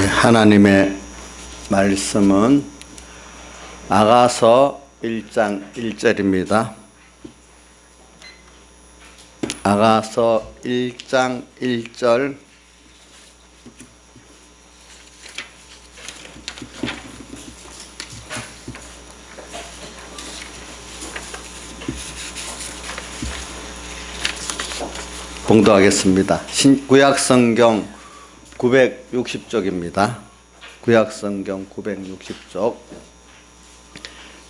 하나님의 말씀은 아가서 1장 1절입니다. 아가서 1장 1절 봉독하겠습니다. 구약성경 960쪽입니다. 구약성경 960쪽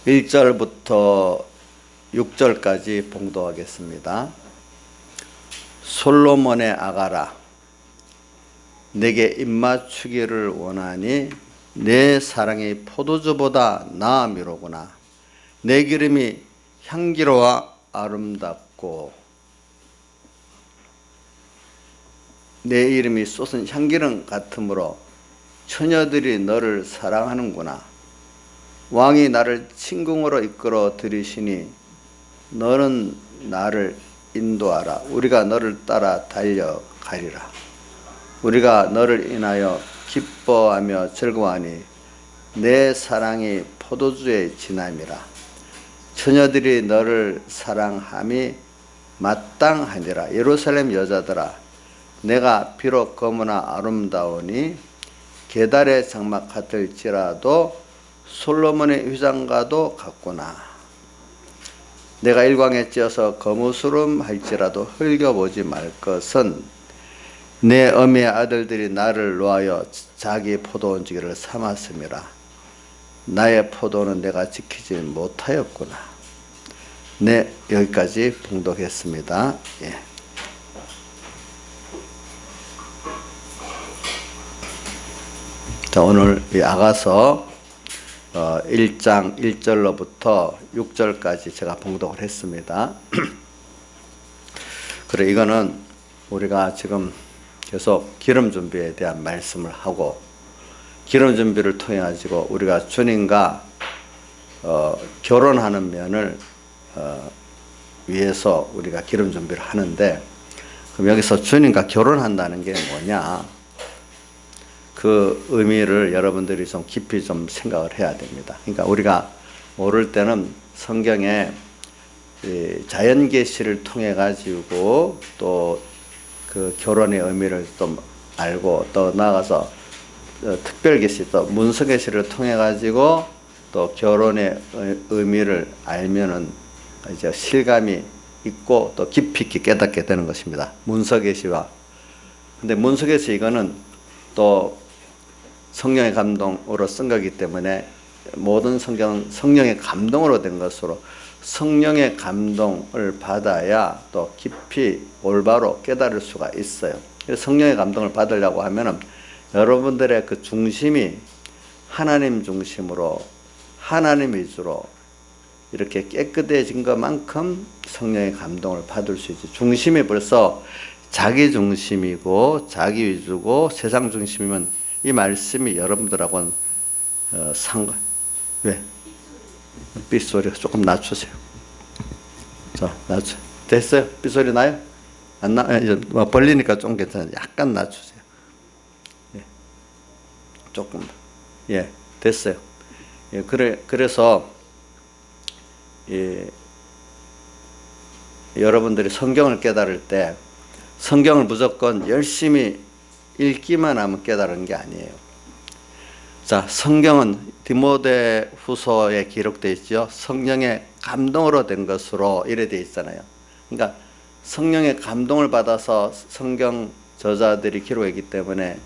1절부터 6절까지 봉독하겠습니다. 솔로몬의 아가라, 내게 입맞추기를 원하니 내 사랑이 포도주보다 나음이로구나. 내 기름이 향기로워 아름답고 내 이름이 쏟은 향기름 같으므로 처녀들이 너를 사랑하는구나. 왕이 나를 침궁으로 이끌어 들이시니 너는 나를 인도하라. 우리가 너를 따라 달려가리라. 우리가 너를 인하여 기뻐하며 즐거워하니 내 사랑이 포도주의 진함이라. 처녀들이 너를 사랑함이 마땅하니라. 예루살렘 여자들아, 내가 비록 검으나 아름다우니 게달의 장막 같을지라도 솔로몬의 휘장과도 같구나. 내가 일광에 찧어서 거무스름할지라도 흘겨보지 말 것은 내 어미의 아들들이 나를 놓아여 자기 포도원지기를 삼았음이라. 나의 포도는 내가 지키지 못하였구나. 네, 여기까지 봉독했습니다. 예. 자, 오늘 이 아가서 1장 1절로부터 6절까지 제가 봉독을 했습니다. 그래, 이거는 우리가 지금 계속 기름 준비에 대한 말씀을 하고, 기름 준비를 통해 가지고 우리가 주님과 결혼하는 면을 위해서 우리가 기름 준비를 하는데, 그럼 여기서 주님과 결혼한다는 게 뭐냐? 그 의미를 여러분들이 좀 깊이 좀 생각을 해야 됩니다. 그러니까 우리가 모를 때는 성경에 자연 계시를 통해 가지고 또 그 결혼의 의미를 좀 알고, 또 나아가서 특별 계시, 또 문서 계시를 통해 가지고 또 결혼의 의미를 알면은 이제 실감이 있고 또 깊이 있게 깨닫게 되는 것입니다. 문서 계시와. 근데 문서 계시 이거는 또 성령의 감동으로 쓴 거기 때문에 모든 성경은 성령의 감동으로 된 것으로 성령의 감동을 받아야 또 깊이 올바로 깨달을 수가 있어요. 그래서 성령의 감동을 받으려고 하면은 여러분들의 그 중심이 하나님 중심으로, 하나님 위주로 이렇게 깨끗해진 것만큼 성령의 감동을 받을 수 있지. 중심이 벌써 자기 중심이고 자기 위주고 세상 중심이면 이 말씀이 여러분들하고는 왜? 빗소리 조금 낮추세요. 자, 낮추. 됐어요? 빗소리 나요? 안 나? 뭐 벌리니까 좀 괜찮아요. 약간 낮추세요. 예. 조금. 예, 됐어요. 예, 그래서 예, 여러분들이 성경을 깨달을 때 성경을 무조건 열심히 읽기만 하면 깨달은 게 아니에요. 자, 성경은 디모데후서에 기록되어 있죠. 성령의 감동으로 된 것으로 이래 되어 있잖아요. 그러니까 성령의 감동을 받아서 성경 저자들이 기록했기 때문에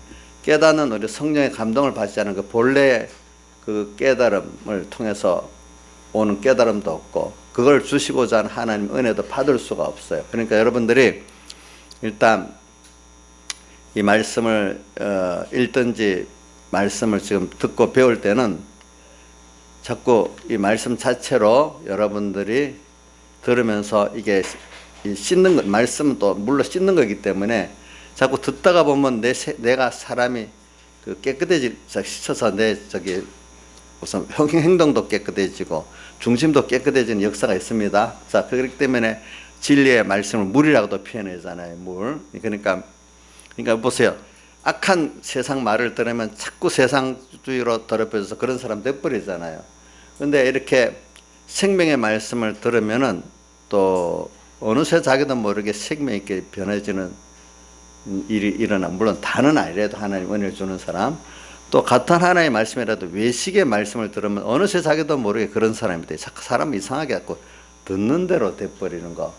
깨닫는, 우리 성령의 감동을 받지 않은 그 본래의 그 깨달음을 통해서 오는 깨달음도 없고, 그걸 주시고자 하는 하나님 은혜도 받을 수가 없어요. 그러니까 여러분들이 일단 이 말씀을 읽든지 말씀을 지금 듣고 배울 때는 자꾸 이 말씀 자체로 여러분들이 들으면서 이게 씻는 것, 말씀은 또 물로 씻는 거기 때문에 자꾸 듣다가 보면 내가 사람이 그 씻어서 내 우선 행동도 깨끗해지고 중심도 깨끗해지는 역사가 있습니다. 자, 그렇기 때문에 진리의 말씀을 물이라고도 표현하잖아요. 물. 그러니까 보세요. 악한 세상 말을 들으면 자꾸 세상주의로 더럽혀져서 그런 사람 돼버리잖아요. 근데 이렇게 생명의 말씀을 들으면은 또 어느새 자기도 모르게 생명 있게 변해지는 일이 일어나. 물론 다는 아니래도 하나님 은혜를 주는 사람, 또 같은 하나님의 말씀이라도 외식의 말씀을 들으면 어느새 자기도 모르게 그런 사람이 돼. 자꾸 사람 이상하게 갖고 듣는 대로 돼버리는 거,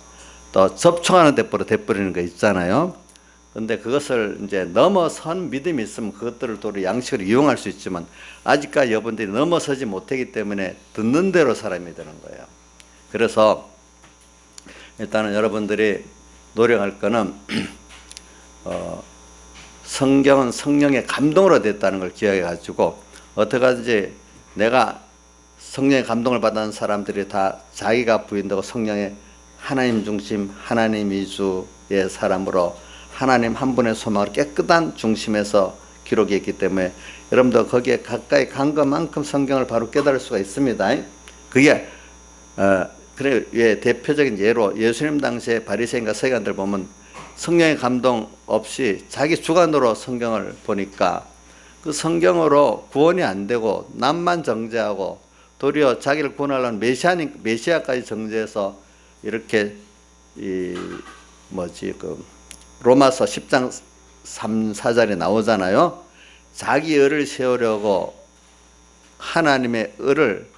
또 접촉하는 대로 돼버리는 거 있잖아요. 근데 그것을 이제 넘어선 믿음이 있으면 그것들을 도로 양식으로 이용할 수 있지만, 아직까지 여러분들이 넘어서지 못하기 때문에 듣는 대로 사람이 되는 거예요. 그래서 일단은 여러분들이 노력할 거는 성경은 성령의 감동으로 됐다는 걸 기억해 가지고, 어떻게 하든지 내가 성령의 감동을 받은 사람들이 다 자기가 부인되고 성령의 하나님 중심, 하나님 위주의 사람으로 하나님 한 분의 소망을 깨끗한 중심에서 기록이 있기 때문에 여러분도 거기에 가까이 간 것만큼 성경을 바로 깨달을 수가 있습니다. 그게 그래, 예, 대표적인 예로 예수님 당시에 바리새인과 서기관들 보면 성령의 감동 없이 자기 주관으로 성경을 보니까 그 성경으로 구원이 안 되고 남만 정죄하고 도리어 자기를 구원하려는 메시아까지 정죄해서 이렇게 로마서 10장 3, 4절에 나오잖아요. 자기 의를 세우려고 하나님의 의를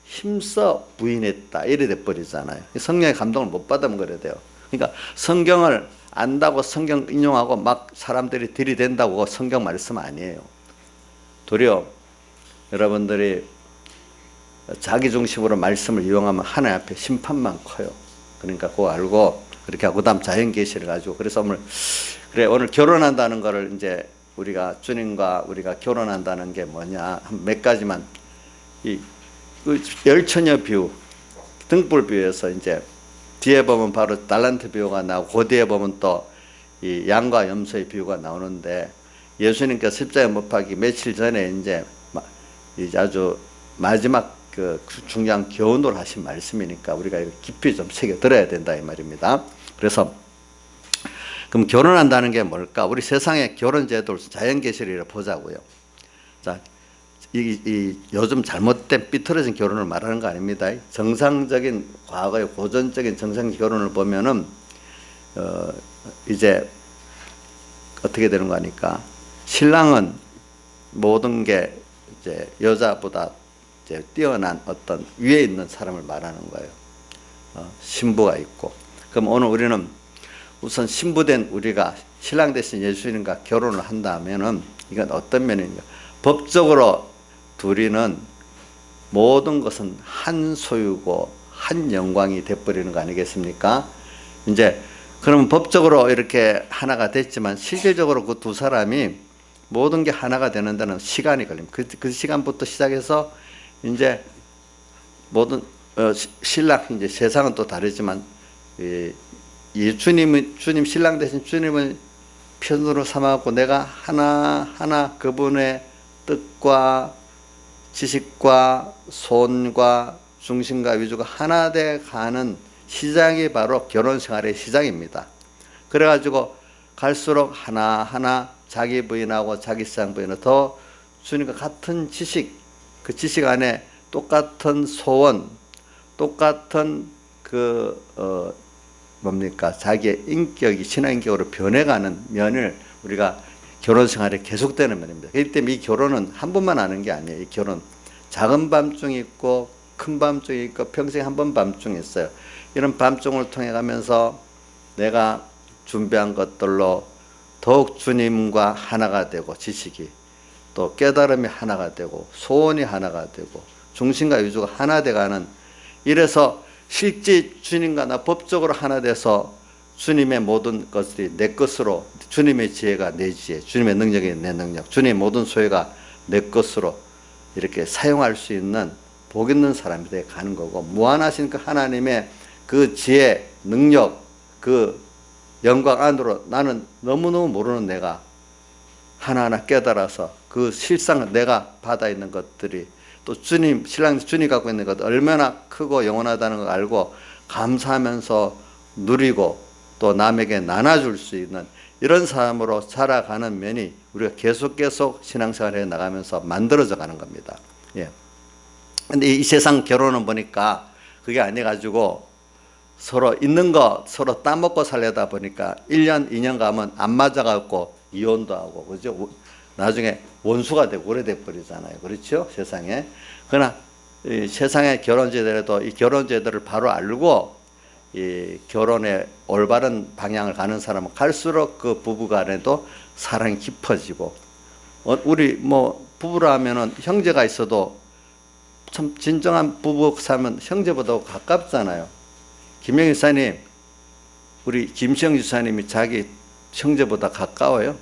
힘써 부인했다, 이래 돼버리잖아요. 성령의 감동을 못 받으면 그래야 돼요. 그러니까 성경을 안다고 성경 인용하고 막 사람들이 들이댄다고 성경 말씀 아니에요. 도리어 여러분들이 자기 중심으로 말씀을 이용하면 하나님 앞에 심판만 커요. 그러니까 그거 알고 그렇게 하고 그다음 자연 계시를 가지고, 그래서 오늘 결혼한다는 거를 이제 우리가 주님과 우리가 결혼한다는 게 뭐냐 몇 가지만, 이 열처녀 비유, 등불 비유에서 이제 뒤에 보면 바로 달란트 비유가 나오고 그 뒤에 보면 또 이 양과 염소의 비유가 나오는데, 예수님께서 십자가에 못 박기 며칠 전에 이제 아주 마지막 그 중요한 교훈을 하신 말씀이니까 우리가 깊이 좀 새겨 들어야 된다 이 말입니다. 그래서 그럼 결혼한다는 게 뭘까? 우리 세상의 결혼 제도를 자연 계시를 보자고요. 자, 요즘 잘못된 삐뚤어진 결혼을 말하는 거 아닙니다. 정상적인 과거의 고전적인 정상 결혼을 보면은 이제 어떻게 되는 거 하니까, 신랑은 모든 게 이제 여자보다 이제 뛰어난 어떤 위에 있는 사람을 말하는 거예요. 신부가 있고. 그럼 오늘 우리는 우선 신부된 우리가 신랑 대신 예수님과 결혼을 한다면은 이건 어떤 면인가? 법적으로 둘이는 모든 것은 한 소유고 한 영광이 돼버리는 거 아니겠습니까? 이제 그러면 법적으로 이렇게 하나가 됐지만 실질적으로 그 두 사람이 모든 게 하나가 되는 데는 시간이 걸립니다. 그 시간부터 시작해서 이제 모든 신랑, 이제 세상은 또 다르지만 주님 신랑 대신 주님을 편으로 삼아갖고 내가 하나하나 그분의 뜻과 지식과 손과 중심과 위주가 하나 돼 가는 시작이 바로 결혼 생활의 시작입니다. 그래가지고 갈수록 하나하나 자기 부인하고 자기 신랑 부인은 더 주님과 같은 지식, 그 지식 안에 똑같은 소원, 똑같은 자기의 인격이 신앙인격으로 변해가는 면을 우리가 결혼 생활에 계속되는 면입니다. 그렇기 때문에 이 결혼은 한 번만 하는 게 아니에요. 이 결혼 작은 밤중이 있고 큰 밤중이 있고 평생 한 번 밤중이 있어요. 이런 밤중을 통해 가면서 내가 준비한 것들로 더욱 주님과 하나가 되고, 지식이 또 깨달음이 하나가 되고 소원이 하나가 되고 중심과 위주가 하나 돼가는, 이래서 실제 주님과 나 법적으로 하나 돼서 주님의 모든 것들이 내 것으로, 주님의 지혜가 내 지혜, 주님의 능력이 내 능력, 주님의 모든 소유가 내 것으로 이렇게 사용할 수 있는 복 있는 사람이 되어 가는 거고, 무한하신 그 하나님의 그 지혜, 능력, 그 영광 안으로 나는 너무너무 모르는 내가 하나하나 깨달아서 그 실상 내가 받아 있는 것들이 또 신랑 주님 갖고 있는 것 얼마나 크고 영원하다는 걸 알고 감사하면서 누리고 또 남에게 나눠줄 수 있는 이런 사람으로 자라가는 면이 우리가 계속 신앙생활에 나가면서 만들어져 가는 겁니다. 예. 근데 이 세상 결혼은 보니까 그게 아니가지고 서로 있는 거 서로 따먹고 살려다 보니까 1년, 2년 가면 안 맞아갖고 이혼도 하고, 그죠? 나중에 원수가 되고 오래돼 버리잖아요. 그렇죠? 세상에. 그러나 이 세상의 결혼제도에도 이 결혼제도를 바로 알고 이 결혼의 올바른 방향을 가는 사람은 갈수록 그 부부 간에도 사랑이 깊어지고, 우리 뭐 부부라면은 형제가 있어도 참 진정한 부부 살면 형제보다 가깝잖아요. 김영희 지사님, 우리 김시영 지사님이 자기 형제보다 가까워요?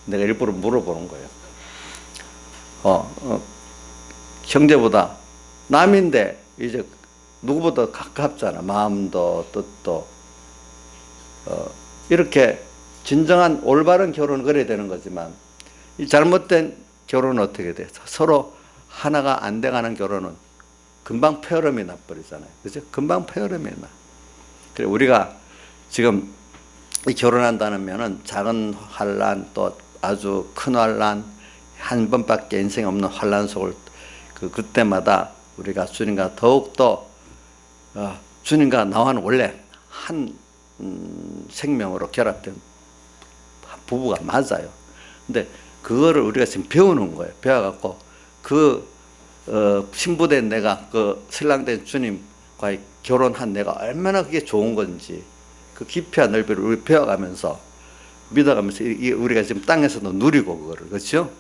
내가 일부러 물어보는 거예요. 형제보다 남인데 이제 누구보다 가깝잖아. 마음도 뜻도. 이렇게 진정한 올바른 결혼은 그래야 되는 거지만 이 잘못된 결혼은 어떻게 돼? 서로 하나가 안 돼가는 결혼은 금방 폐허름이 나버리잖아요. 그죠? 금방 폐허름이 나. 그래, 우리가 지금 이 결혼한다는 면은 작은 환란 또 아주 큰 환란, 한 번밖에 인생에 없는 환란 속을 그때마다 우리가 주님과 더욱더 주님과 나와는 원래 한 생명으로 결합된 부부가 맞아요. 근데 그거를 우리가 지금 배우는 거예요. 배워갖고 신부된 내가 신랑된 주님과의 결혼한 내가 얼마나 그게 좋은 건지 그 깊이와 넓이를 우리 배워가면서 믿어가면서 우리가 지금 땅에서도 누리고 그거를, 그렇죠?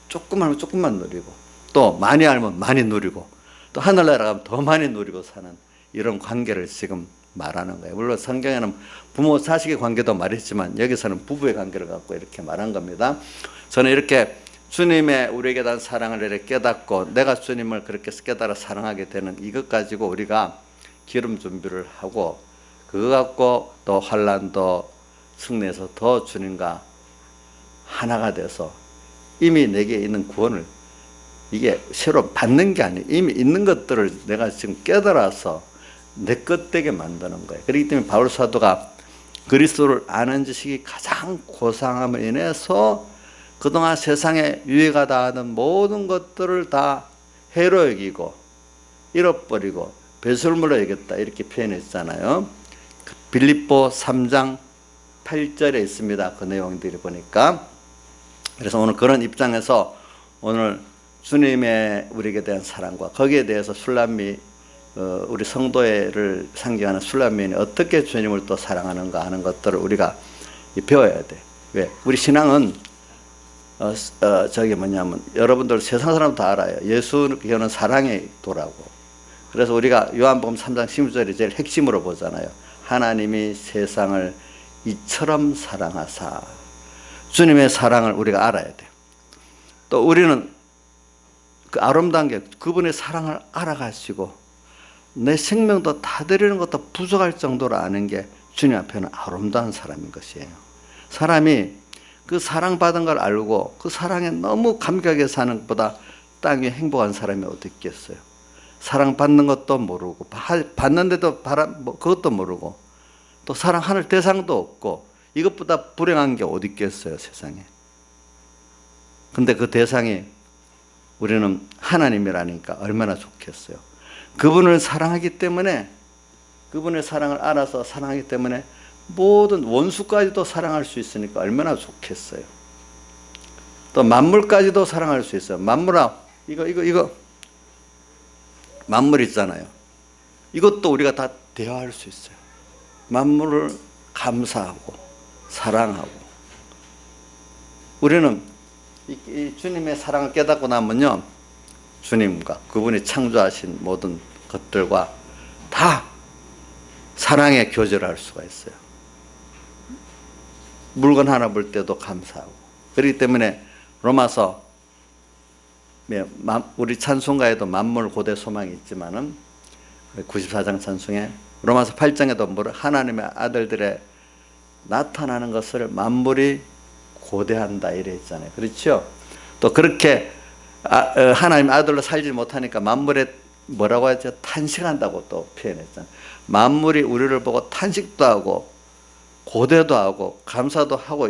조금만 하면 조금만 누리고 또 많이 알면 많이 누리고 또 하늘나라 가면 더 많이 누리고 사는 이런 관계를 지금 말하는 거예요. 물론 성경에는 부모 자식의 관계도 말했지만 여기서는 부부의 관계를 갖고 이렇게 말한 겁니다. 저는 이렇게 주님의 우리에게 대한 사랑을 이렇게 깨닫고 내가 주님을 그렇게 깨달아 사랑하게 되는 이것 가지고 우리가 기름 준비를 하고 그거 갖고 또 환난도 승리해서 더 주님과 하나가 돼서 이미 내게 있는 구원을 이게 새로 받는 게 아니에요. 이미 있는 것들을 내가 지금 깨달아서 내 것 되게 만드는 거예요. 그렇기 때문에 바울 사도가 그리스도를 아는 지식이 가장 고상함을 인해서 그동안 세상에 유해가다 하는 모든 것들을 다 해로 여기고 잃어버리고 배설물로 여겼다 이렇게 표현했잖아요. 빌립보 3장 8절에 있습니다. 그 내용들이 보니까. 그래서 오늘 그런 입장에서 오늘 주님의 우리에게 대한 사랑과 거기에 대해서 술람미 우리 성도회를 상징하는 술람미인이 어떻게 주님을 또 사랑하는가 하는 것들을 우리가 배워야 돼. 왜? 우리 신앙은 저기 뭐냐면 여러분들 세상 사람 다 알아요. 예수는 사랑의 도라고. 그래서 우리가 요한복음 3장 16절이 제일 핵심으로 보잖아요. 하나님이 세상을 이처럼 사랑하사. 주님의 사랑을 우리가 알아야 돼요. 또 우리는 그 아름다운 게 그분의 사랑을 알아가시고 내 생명도 다 드리는 것도 부족할 정도로 아는 게 주님 앞에는 아름다운 사람인 것이에요. 사람이 그 사랑받은 걸 알고 그 사랑에 너무 감격하게 사는 것보다 땅 위에 행복한 사람이 어디 있겠어요. 사랑받는 것도 모르고 받는데도 그것도 모르고 또 사랑하는 대상도 없고 이것보다 불행한 게 어디 있겠어요, 세상에. 근데 그 대상이 우리는 하나님이라니까 얼마나 좋겠어요. 그분을 사랑하기 때문에 그분의 사랑을 알아서 사랑하기 때문에 모든 원수까지도 사랑할 수 있으니까 얼마나 좋겠어요. 또 만물까지도 사랑할 수 있어요. 만물아 이거 만물 있잖아요. 이것도 우리가 다 대화할 수 있어요. 만물을 감사하고 사랑하고 우리는 이 주님의 사랑을 깨닫고 나면요 주님과 그분이 창조하신 모든 것들과 다 사랑의 교제를 할 수가 있어요. 물건 하나 볼 때도 감사하고. 그렇기 때문에 로마서 우리 찬송가에도 만물 고대 소망이 있지만은 94장 찬송에 로마서 8장에도 하나님의 아들들의 나타나는 것을 만물이 고대한다 이래 있잖아요. 그렇죠? 또 그렇게 하나님 아들로 살지 못하니까 만물에 뭐라고 하죠? 탄식한다고 또 표현했잖아요. 만물이 우리를 보고 탄식도 하고 고대도 하고 감사도 하고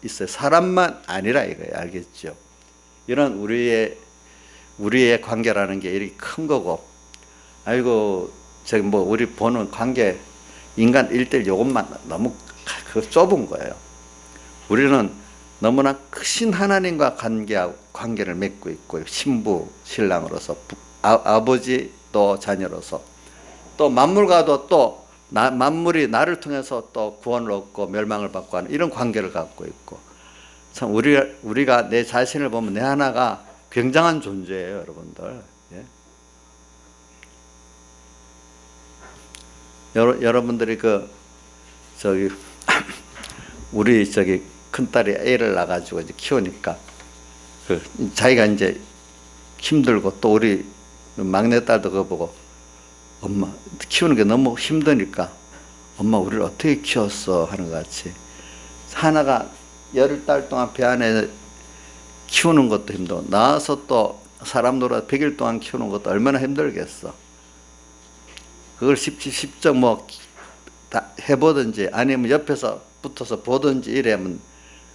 있어요. 사람만 아니라 이거예요. 알겠죠? 이런 우리의 관계라는 게 이렇게 큰 거고, 아이고 저기 뭐 우리 보는 관계 인간 1대1 요것만 너무 그 좁은 거예요. 우리는 너무나 크신 하나님과 관계를 맺고 있고, 신부 신랑으로서, 아버지 또 자녀로서, 또 만물과도 또 만물이 나를 통해서 또 구원을 얻고 멸망을 받고 하는 이런 관계를 갖고 있고, 참 우리가 내 자신을 보면 내 하나가 굉장한 존재예요, 여러분들. 예? 여러분들이 우리 큰딸이 애를 낳아가지고 이제 키우니까 자기가 이제 힘들고, 또 우리 막내딸도 그거 보고, 엄마 키우는 게 너무 힘드니까 엄마 우리를 어떻게 키웠어 하는 것 같이, 하나가 10달 동안 배 안에 키우는 것도 힘들고, 나와서 또 사람 노릇 100일 동안 키우는 것도 얼마나 힘들겠어. 그걸 직접 뭐 다 해보든지 아니면 옆에서 붙어서 보든지 이러면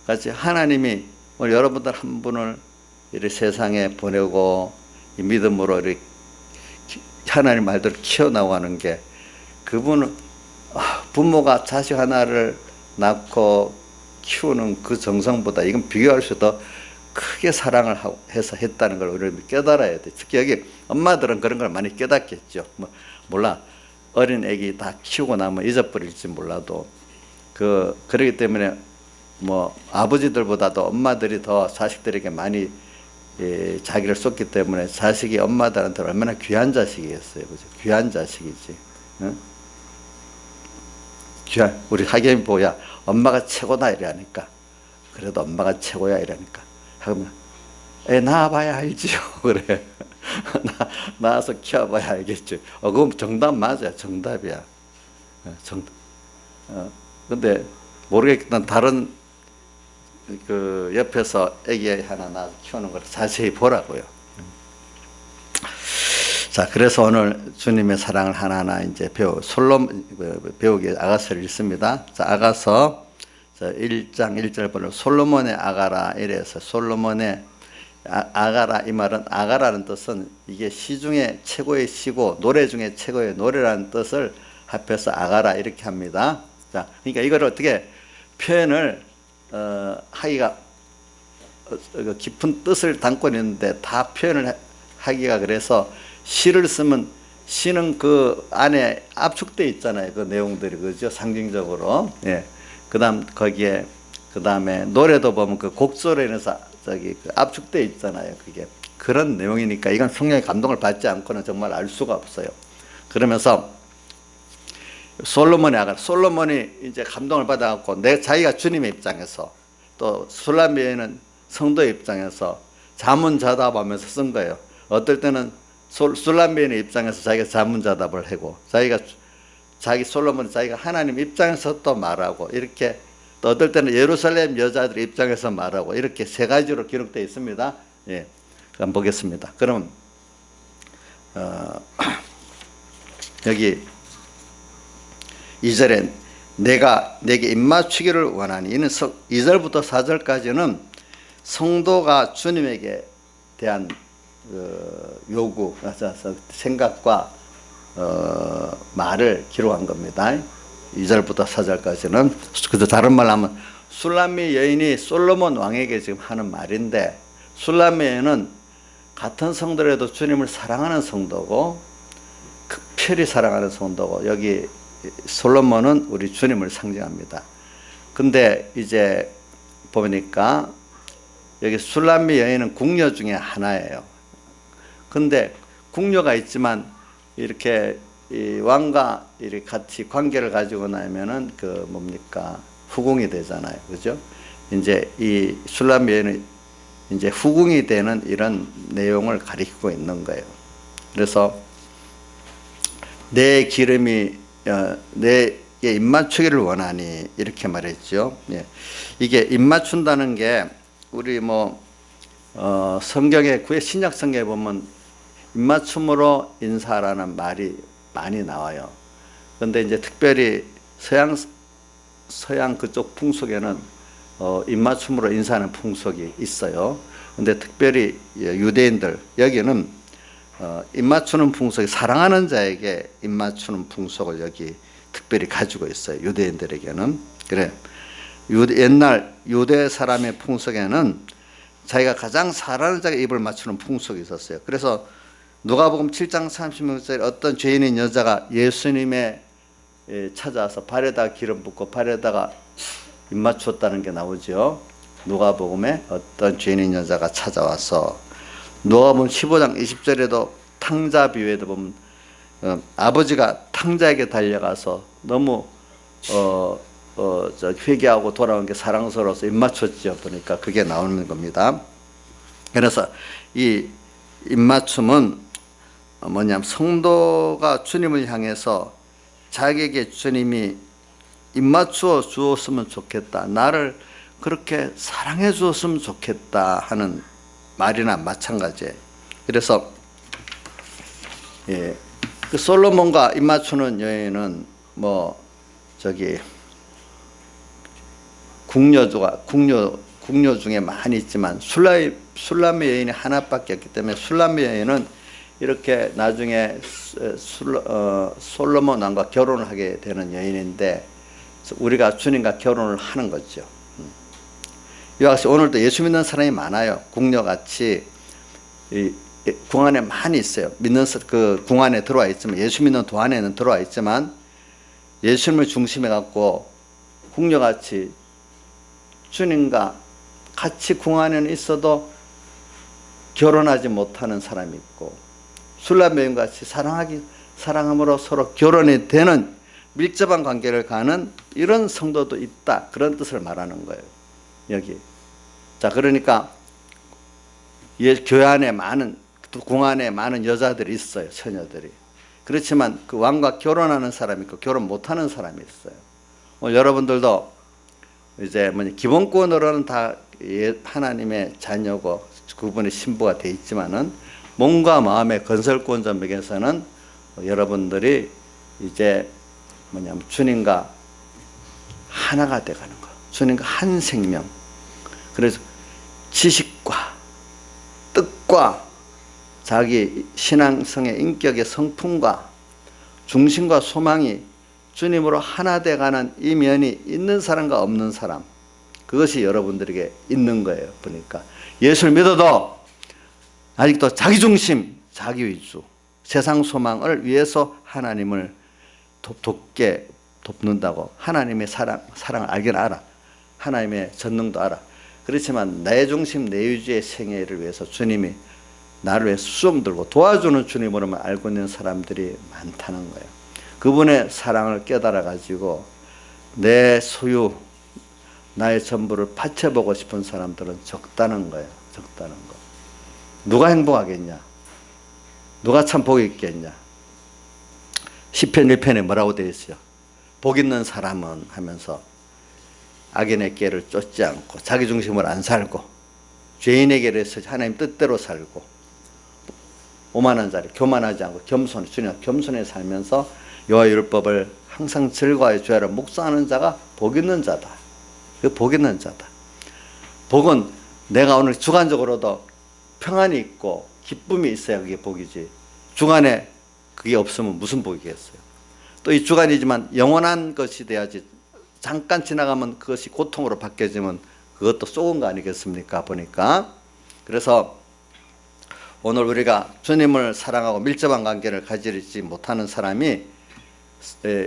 같이 하나님이 오늘 여러분들 한 분을 이렇게 세상에 보내고 이 믿음으로 이렇게 하나님 말대로 키워나가는 게, 그분은 부모가 자식 하나를 낳고 키우는 그 정성보다 이건 비교할 수 더 크게 사랑을 해서 했다는 걸 우리는 깨달아야 돼. 특히 여기 엄마들은 그런 걸 많이 깨닫겠죠. 몰라, 어린 애기 다 키우고 나면 잊어버릴지 몰라도 그러기 때문에 뭐 아버지들보다도 엄마들이 더 자식들에게 많이 자기를 쏟기 때문에 자식이 엄마들한테 얼마나 귀한 자식이겠어요. 그죠? 귀한 자식이지. 응? 우리 하경이 보야 엄마가 최고다 이러니까, 그래도 엄마가 최고야 이러니까, 하면 애 낳아봐야 알지요. 그래. 낳아서 키워봐야 알겠죠. 그건 정답 맞아요. 정답이야. 근데 모르겠지만 다른 옆에서 애기 하나 낳아서 키우는 걸 자세히 보라고요. 자, 그래서 오늘 주님의 사랑을 하나하나 이제 배우기 아가서를 읽습니다. 자, 아가서 1장 1절 보면 솔로몬의 아가라 이래서, 솔로몬의 아가라, 이 말은 아가라는 뜻은 이게 시 중에 최고의 시고 노래 중에 최고의 노래라는 뜻을 합해서 아가라 이렇게 합니다. 자, 그러니까 이걸 어떻게 표현을 하기가 깊은 뜻을 담고 있는데 다 표현을 하기가, 그래서 시를 쓰면 시는 그 안에 압축되어 있잖아요. 그 내용들이, 그죠? 상징적으로. 예. 그 다음에 노래도 보면 그 곡조로 인해서 압축되어 있잖아요. 그게 그런 내용이니까 이건 성령의 감동을 받지 않고는 정말 알 수가 없어요. 그러면서 솔로몬이 이제 감동을 받아갖고 자기가 주님의 입장에서, 또 술람미에는 성도의 입장에서 자문자답하면서 쓴 거예요. 어떨 때는 술람미의 입장에서 자기가 자문자답을 하고, 솔로몬이 자기가 하나님 입장에서 또 말하고, 이렇게 또 어떨 때는 예루살렘 여자들 입장에서 말하고, 이렇게 세 가지로 기록되어 있습니다. 예, 한번 보겠습니다. 그럼 여기 2절에 내가 내게 입맞추기를 원하니, 이는 2절부터 4절까지는 성도가 주님에게 대한 요구, 생각과 말을 기록한 겁니다. 2절부터 4절까지는. 그래서 다른 말로 하면 술람미 여인이 솔로몬 왕에게 지금 하는 말인데, 술람미 여인은 같은 성도라도 주님을 사랑하는 성도고, 특별히 사랑하는 성도고, 여기 솔로몬은 우리 주님을 상징합니다. 근데 이제 보니까 여기 술람미 여인은 궁녀 중에 하나예요. 근데 궁녀가 있지만 이렇게 이 왕과 이렇게 같이 관계를 가지고 나면은 후궁이 되잖아요. 그죠? 이제 이 술람미 여인은 이제 후궁이 되는 이런 내용을 가리키고 있는 거예요. 그래서 내 기름이 내게 입맞추기를 원하니 이렇게 말했죠. 예. 이게 입맞춘다는 게 우리 성경에 신약 성경에 보면 입맞춤으로 인사라는 말이 많이 나와요. 그런데 이제 특별히 서양 서양 그쪽 풍속에는 입맞춤으로 인사하는 풍속이 있어요. 근데 특별히 유대인들 여기는 입맞추는 풍속이 사랑하는 자에게 입맞추는 풍속을 여기 특별히 가지고 있어요. 유대인들에게는. 그래. 옛날 유대 사람의 풍속에는 자기가 가장 사랑하는 자에게 입을 맞추는 풍속이 있었어요. 그래서 누가복음 7장 36절에 어떤 죄인인 여자가 예수님의 찾아와서 발에다가 기름 붓고 발에다가 입 맞췄다는 게 나오죠. 누가복음에 어떤 죄인인 여자가 찾아와서 누가복음 15장 20절에도 탕자 비유에도 보면 아버지가 탕자에게 달려가서 너무 회개하고 돌아온 게 사랑스러워서 입 맞췄죠. 보니까 그게 나오는 겁니다. 그래서 이 입맞춤은 뭐냐면 성도가 주님을 향해서 자기에게 주님이 입맞추어 주었으면 좋겠다, 나를 그렇게 사랑해 주었으면 좋겠다 하는 말이나 마찬가지예요. 그래서 그 솔로몬과 입맞추는 여인은 궁녀 중에 많이 있지만 술람의 여인이 하나밖에 없기 때문에 술람의 여인은 이렇게 나중에 솔로몬 왕과 결혼을 하게 되는 여인인데 우리가 주님과 결혼을 하는 거죠. 이와 같이 오늘도 예수 믿는 사람이 많아요. 궁녀같이 궁 안에 많이 있어요. 믿는 그 궁 안에 들어와 있지만 예수 믿는 도 안에는 들어와 있지만 예수님을 중심에 갖고 궁녀같이 주님과 같이 궁 안에는 있어도 결혼하지 못하는 사람이 있고 술람 여인같이 사랑함으로 서로 결혼이 되는 밀접한 관계를 가는 이런 성도도 있다. 그런 뜻을 말하는 거예요. 여기. 자, 그러니까 교회 안에 궁 안에 많은 여자들이 있어요. 처녀들이. 그렇지만 그 왕과 결혼하는 사람이 있고 결혼 못하는 사람이 있어요. 여러분들도 이제 기본권으로는 다 하나님의 자녀고 그분의 신부가 돼 있지만은 몸과 마음의 건설권 점에서는 여러분들이 이제 주님과 하나가 돼가는 거. 주님과 한 생명. 그래서 지식과 뜻과 자기 신앙성의 인격의 성품과 중심과 소망이 주님으로 하나 돼가는 이 면이 있는 사람과 없는 사람, 그것이 여러분들에게 있는 거예요. 보니까 예수를 믿어도 아직도 자기중심, 자기위주, 세상 소망을 위해서 하나님을 돕는다고. 하나님의 사랑을 알긴 알아. 하나님의 전능도 알아. 그렇지만 내 중심, 내 위주의 생애를 위해서 주님이 나를 위해서 수종 들고 도와주는 주님으로만 알고 있는 사람들이 많다는 거예요. 그분의 사랑을 깨달아 가지고 내 소유, 나의 전부를 바쳐보고 싶은 사람들은 적다는 거예요. 적다는 거. 누가 행복하겠냐? 누가 참 복이 있겠냐? 시편 1편에 뭐라고 되어 있어요? 복 있는 사람은 하면서 악인의 길을 쫓지 않고 자기 중심으로 안 살고 죄인에게 하나님 뜻대로 살고 오만한 자리 교만하지 않고 겸손히 주님 겸손히 살면서 여호와 율법을 항상 즐거워해 주야를 묵상하는 자가 복 있는 자다. 그 복 있는 자다. 복은 내가 오늘 주관적으로도 평안이 있고 기쁨이 있어야 그게 복이지. 주간에 그게 없으면 무슨 복이겠어요. 또 이 주간이지만 영원한 것이 돼야지. 잠깐 지나가면 그것이 고통으로 바뀌어지면 그것도 쏘은 거 아니겠습니까? 보니까. 그래서 오늘 우리가 주님을 사랑하고 밀접한 관계를 가지지 못하는 사람이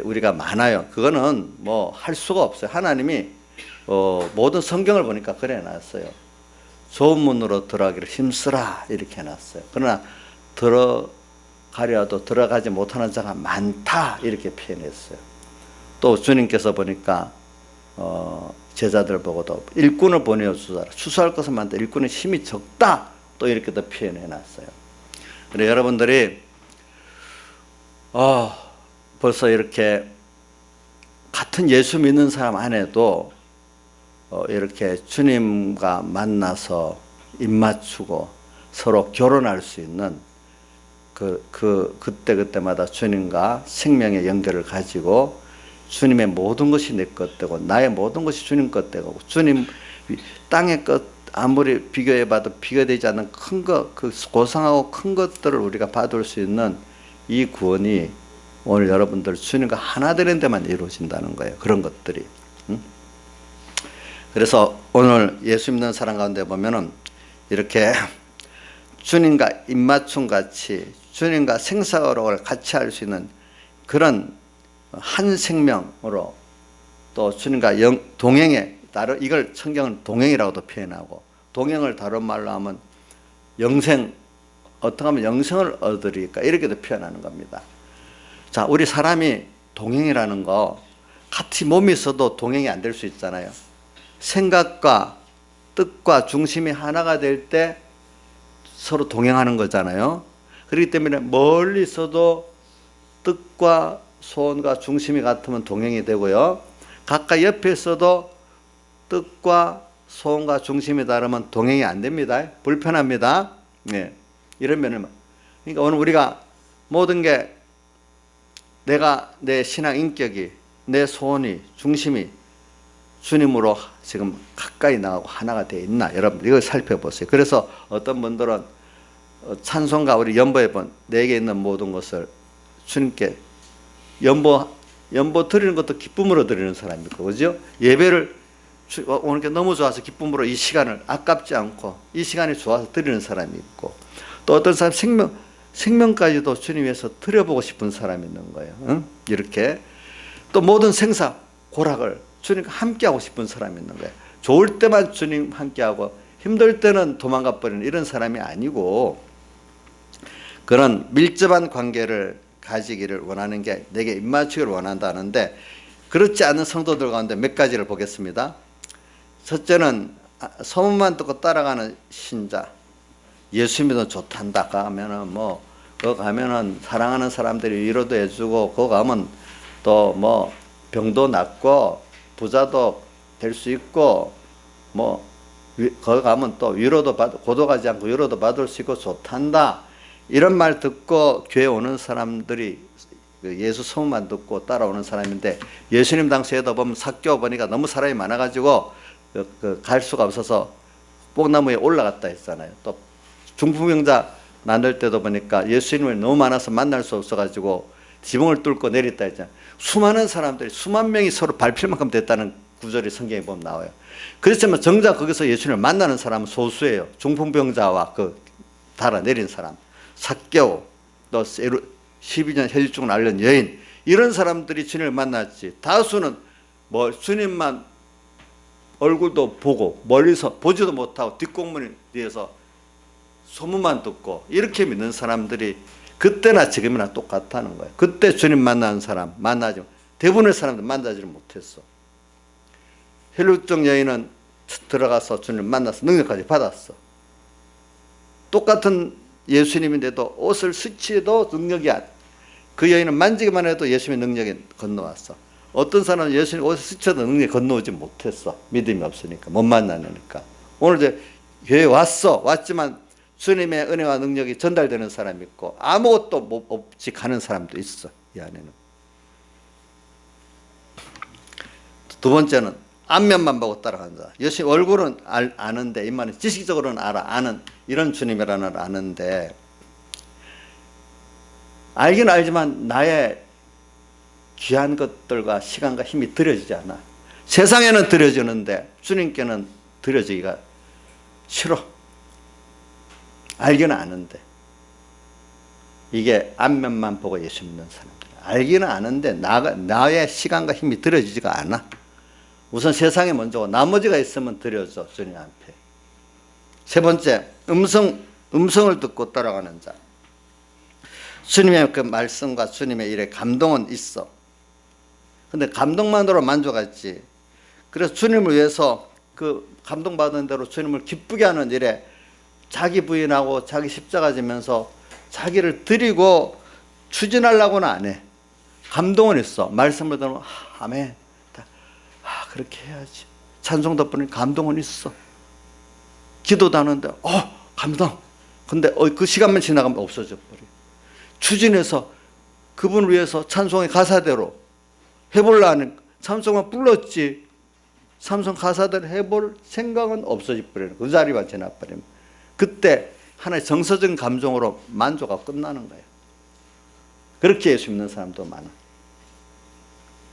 우리가 많아요. 그거는 할 수가 없어요. 하나님이 모든 성경을 보니까 그래 놨어요. 좁은 문으로 들어가기를 힘쓰라 이렇게 해놨어요. 그러나 들어가려도 들어가지 못하는 자가 많다 이렇게 표현했어요. 또 주님께서 보니까 제자들 보고도 일꾼을 보내주사라. 추수할 것은 많다. 일꾼의 힘이 적다. 또 이렇게도 표현해놨어요. 그래 여러분들이 벌써 이렇게 같은 예수 믿는 사람 안에도 이렇게 주님과 만나서 입맞추고 서로 결혼할 수 있는 그때마다 주님과 생명의 연결을 가지고 주님의 모든 것이 내 것 되고 나의 모든 것이 주님 것 되고 주님 땅의 것 아무리 비교해봐도 비교되지 않는 큰 것, 그 고상하고 큰 것들을 우리가 받을 수 있는 이 구원이 오늘 여러분들 주님과 하나 되는 데만 이루어진다는 거예요. 그런 것들이. 그래서 오늘 예수 믿는 사람 가운데 보면은 이렇게 주님과 입맞춤 같이 주님과 생사로를 같이 할 수 있는 그런 한 생명으로 또 주님과 동행에 따로 이걸 성경은 동행이라고도 표현하고 동행을 다른 말로 하면 영생 어떻게 하면 영생을 얻으리까 이렇게도 표현하는 겁니다. 자, 우리 사람이 동행이라는 거 같이 몸이 있어도 동행이 안 될 수 있잖아요. 생각과 뜻과 중심이 하나가 될 때 서로 동행하는 거잖아요. 그렇기 때문에 멀리 있어도 뜻과 소원과 중심이 같으면 동행이 되고요. 가까이 옆에 있어도 뜻과 소원과 중심이 다르면 동행이 안 됩니다. 불편합니다. 네. 이런 면을. 그러니까 오늘 우리가 모든 게 내가 내 신앙 인격이 내 소원이 중심이 주님으로 지금 가까이 나가고 하나가 되어 있나 여러분 이걸 살펴보세요. 그래서 어떤 분들은 찬송가 우리 연보에 본 내게 있는 모든 것을 주님께 연보 드리는 것도 기쁨으로 드리는 사람이 있고 그죠? 예배를 오늘 게 너무 좋아서 기쁨으로 이 시간을 아깝지 않고 이 시간이 좋아서 드리는 사람이 있고 또 어떤 사람 생명까지도 주님 위해서 드려보고 싶은 사람이 있는 거예요. 응? 이렇게 또 모든 생사 고락을 주님과 함께하고 싶은 사람이 있는 거예요. 좋을 때만 주님 함께하고 힘들 때는 도망가 버리는 이런 사람이 아니고 그런 밀접한 관계를 가지기를 원하는 게 내게 입맞추기를 원한다는데 그렇지 않은 성도들 가운데 몇 가지를 보겠습니다. 첫째는 소문만 듣고 따라가는 신자. 예수 믿으면 좋단다. 가면은 거 가면은 사랑하는 사람들이 위로도 해주고 거 가면 또 병도 낫고 부자도 될 수 있고 거기 가면 또 위로도 고독하지 않고 위로도 받을 수 있고 좋단다. 이런 말 듣고 교회 오는 사람들이 예수 소문만 듣고 따라오는 사람인데 예수님 당시에도 보면 삭개오 보니까 너무 사람이 많아가지고 갈 수가 없어서 뽕나무에 올라갔다 했잖아요. 또 중풍병자 만날 때도 보니까 예수님을 너무 많아서 만날 수 없어가지고 지붕을 뚫고 내렸다 했잖아요. 수많은 사람들이 수만 명이 서로 밟힐 만큼 됐다는 구절이 성경에 보면 나와요. 그렇지만 정작 거기서 예수님을 만나는 사람은 소수예요. 중풍병자와 달아내린 사람, 삭개오, 또 12년 혈중을 앓는 여인 이런 사람들이 주님을 만났지. 다수는 주님만 얼굴도 보고 멀리서 보지도 못하고 뒷공문에 대해서 소문만 듣고 이렇게 믿는 사람들이 그때나 지금이나 똑같다는 거예요. 그때 주님 만나는 사람 만나지 대부분의 사람들 만나지를 못했어. 혈루증 여인은 들어가서 주님 만나서 능력까지 받았어. 똑같은 예수님인데도 옷을 스치해도 능력이 그 여인은 만지기만 해도 예수님의 능력이 건너왔어. 어떤 사람은 예수님 옷을 스쳐도 능력이 건너오지 못했어. 믿음이 없으니까 못 만나니까. 오늘 이제 교회에 왔지만 주님의 은혜와 능력이 전달되는 사람이 있고 아무것도 없이 가는 사람도 있어. 이 안에는. 두 번째는 앞면만 보고 따라가는 자. 예수님 얼굴은 아는데 입만은 지식적으로는 아는 이런 주님이라는 걸 아는데 알긴 알지만 나의 귀한 것들과 시간과 힘이 들여지지 않아. 세상에는 들여지는데 주님께는 들여지기가 싫어. 알기는 아는데 이게 앞면만 보고 예수 믿는 사람들. 알기는 아는데 나의 시간과 힘이 들여지지가 않아. 우선 세상에 먼저고 나머지가 있으면 들여져 주님 앞에. 세 번째, 음성을 듣고 따라가는 자. 주님의 그 말씀과 주님의 일에 감동은 있어. 근데 감동만으로 만족하지. 그래서 주님을 위해서 그 감동받은 대로 주님을 기쁘게 하는 일에 자기 부인하고 자기 십자가 지면서 자기를 드리고 추진하려고는 안 해. 감동은 있어. 말씀을 들으면 아멘. 그렇게 해야지. 찬송 덕분에 감동은 있어. 기도도 하는데 감동. 근데 그 시간만 지나가면 없어져 버려. 추진해서 그분을 위해서 찬송의 가사대로 해볼라는 삼손만 불렀지 삼손 가사들 해볼 생각은 없어져 버리는 그 자리만 지나버리면 그때 하나의 정서적인 감정으로 만족하고 끝나는 거예요. 그렇게 예수 믿는 사람도 많아.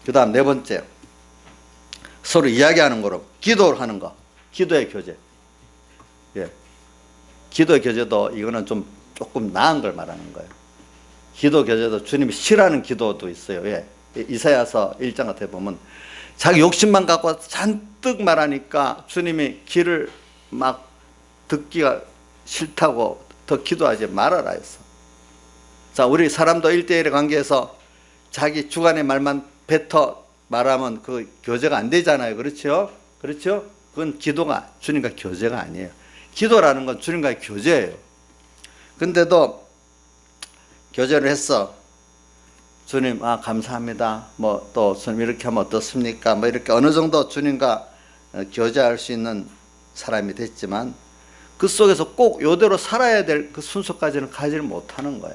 그 다음 네 번째, 서로 이야기하는 거로 기도를 하는 거. 기도의 교제. 예. 기도의 교제도 이거는 좀 조금 나은 걸 말하는 거예요. 기도 교제도 주님이 싫어하는 기도도 있어요. 예. 이사야서 1장 같은 데 보면 자기 욕심만 갖고 잔뜩 말하니까 주님이 귀를 막 듣기가 싫다고 더 기도하지 말아라 했어. 자, 우리 사람도 1대1의 관계에서 자기 주관의 말만 뱉어 말하면 그 교제가 안 되잖아요. 그렇죠? 그렇죠? 그건 기도가 주님과 교제가 아니에요. 기도라는 건 주님과의 교제예요. 근데도 교제를 했어. 주님, 감사합니다. 뭐 또 주님 이렇게 하면 어떻습니까? 뭐 이렇게 어느 정도 주님과 교제할 수 있는 사람이 됐지만 그 속에서 꼭 이대로 살아야 될 그 순서까지는 가지를 못하는 거야.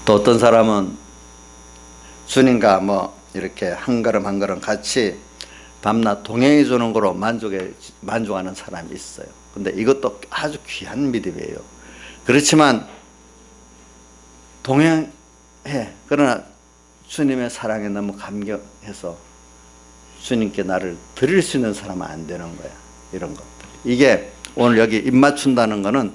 또 어떤 사람은 주님과 뭐 이렇게 한 걸음 한 걸음 같이 밤낮 동행해 주는 거로 만족하는 사람이 있어요. 근데 이것도 아주 귀한 믿음이에요. 그렇지만 동행해. 그러나 주님의 사랑에 너무 감격해서 주님께 나를 드릴 수 있는 사람은 안 되는 거야. 이런 것들. 이게 오늘 여기 입 맞춘다는 거는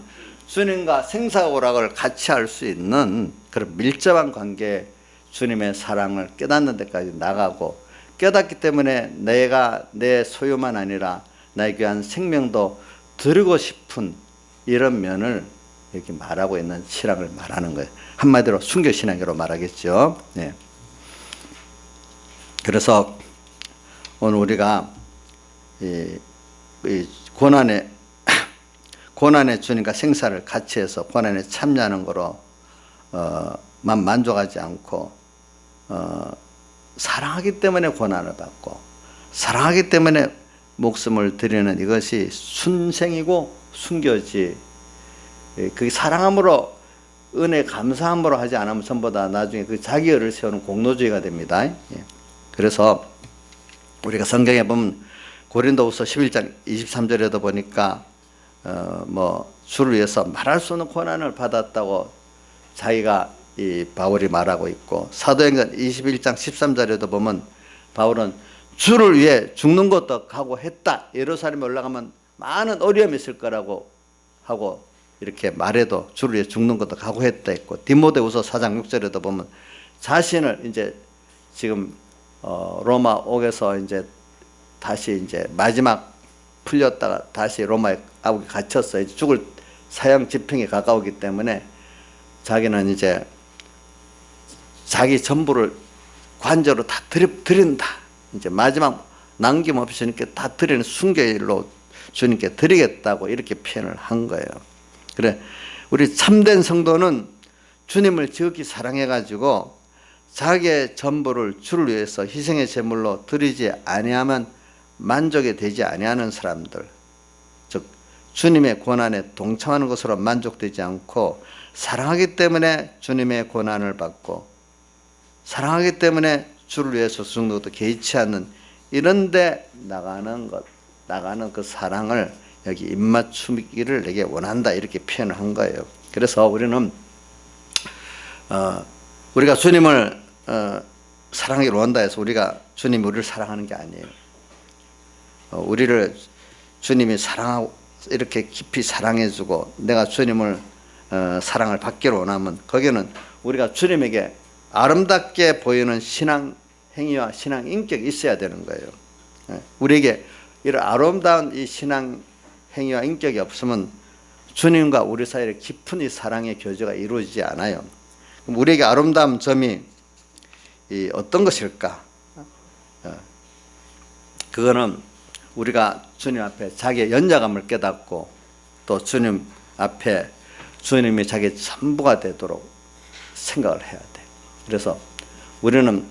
주님과 생사오락을 같이 할 수 있는 그런 밀접한 관계에 주님의 사랑을 깨닫는 데까지 나가고 깨닫기 때문에 내가 내 소유만 아니라 나의 귀한 생명도 드리고 싶은 이런 면을 이렇게 말하고 있는 신앙을 말하는 거예요. 한마디로 순교신앙으로 말하겠죠. 네. 그래서 오늘 우리가 이 고난의 주님과 생사를 같이 해서 고난에 참여하는 거로 만 만족하지 않고 사랑하기 때문에 고난을 받고 사랑하기 때문에 목숨을 드리는 이것이 순생이고 순교지. 그게 사랑함으로 은혜 감사함으로 하지 않으면 전부 다 나중에 그 자기를 세우는 공로주의가 됩니다. 그래서 우리가 성경에 보면 고린도후서 11장 23절에도 보니까 뭐 주를 위해서 말할 수 없는 고난을 받았다고 자기가 이 바울이 말하고 있고 사도행전 21장 13절에도 보면 바울은 주를 위해 죽는 것도 각오했다. 예루살렘에 올라가면 많은 어려움이 있을 거라고 하고 이렇게 말해도 주를 위해 죽는 것도 각오했다 했고 디모데후서 4장 6절에도 보면 자신을 이제 지금 로마 옥에서 이제 다시 이제 마지막 풀렸다가 다시 로마에 갇혔어. 이제 죽을 사형 집행에 가까우기 때문에 자기는 이제 자기 전부를 관저로 다 드린다. 이제 마지막 남김없이 주님께 다 드리는 순교일로 주님께 드리겠다고 이렇게 표현을 한 거예요. 그래, 우리 참된 성도는 주님을 지극히 사랑해가지고 자기의 전부를 주를 위해서 희생의 제물로 드리지 아니하면 만족이 되지 아니하는 사람들, 즉 주님의 고난에 동참하는 것으로 만족되지 않고 사랑하기 때문에 주님의 고난을 받고 사랑하기 때문에 주를 위해서 죽는 것도 개의치 않는 이런 데 나가는 그 사랑을 여기 입맞추기를 내게 원한다 이렇게 표현을 한 거예요. 그래서 우리는 우리가 주님을 사랑하기를 원한다 해서 우리가 주님이 우리를 사랑하는 게 아니에요. 우리를 주님이 사랑하고 이렇게 깊이 사랑해주고 내가 주님을 사랑을 받기를 원하면 거기는 우리가 주님에게 아름답게 보이는 신앙 행위와 신앙 인격이 있어야 되는 거예요. 우리에게 이런 아름다운 이 신앙 행위와 인격이 없으면 주님과 우리 사이에 깊은 이 사랑의 교제가 이루어지지 않아요. 그럼 우리에게 아름다운 점이 어떤 것일까? 그거는 우리가 주님 앞에 자기의 연약함을 깨닫고 또 주님 앞에 주님이 자기의 전부가 되도록 생각을 해야 돼. 그래서 우리는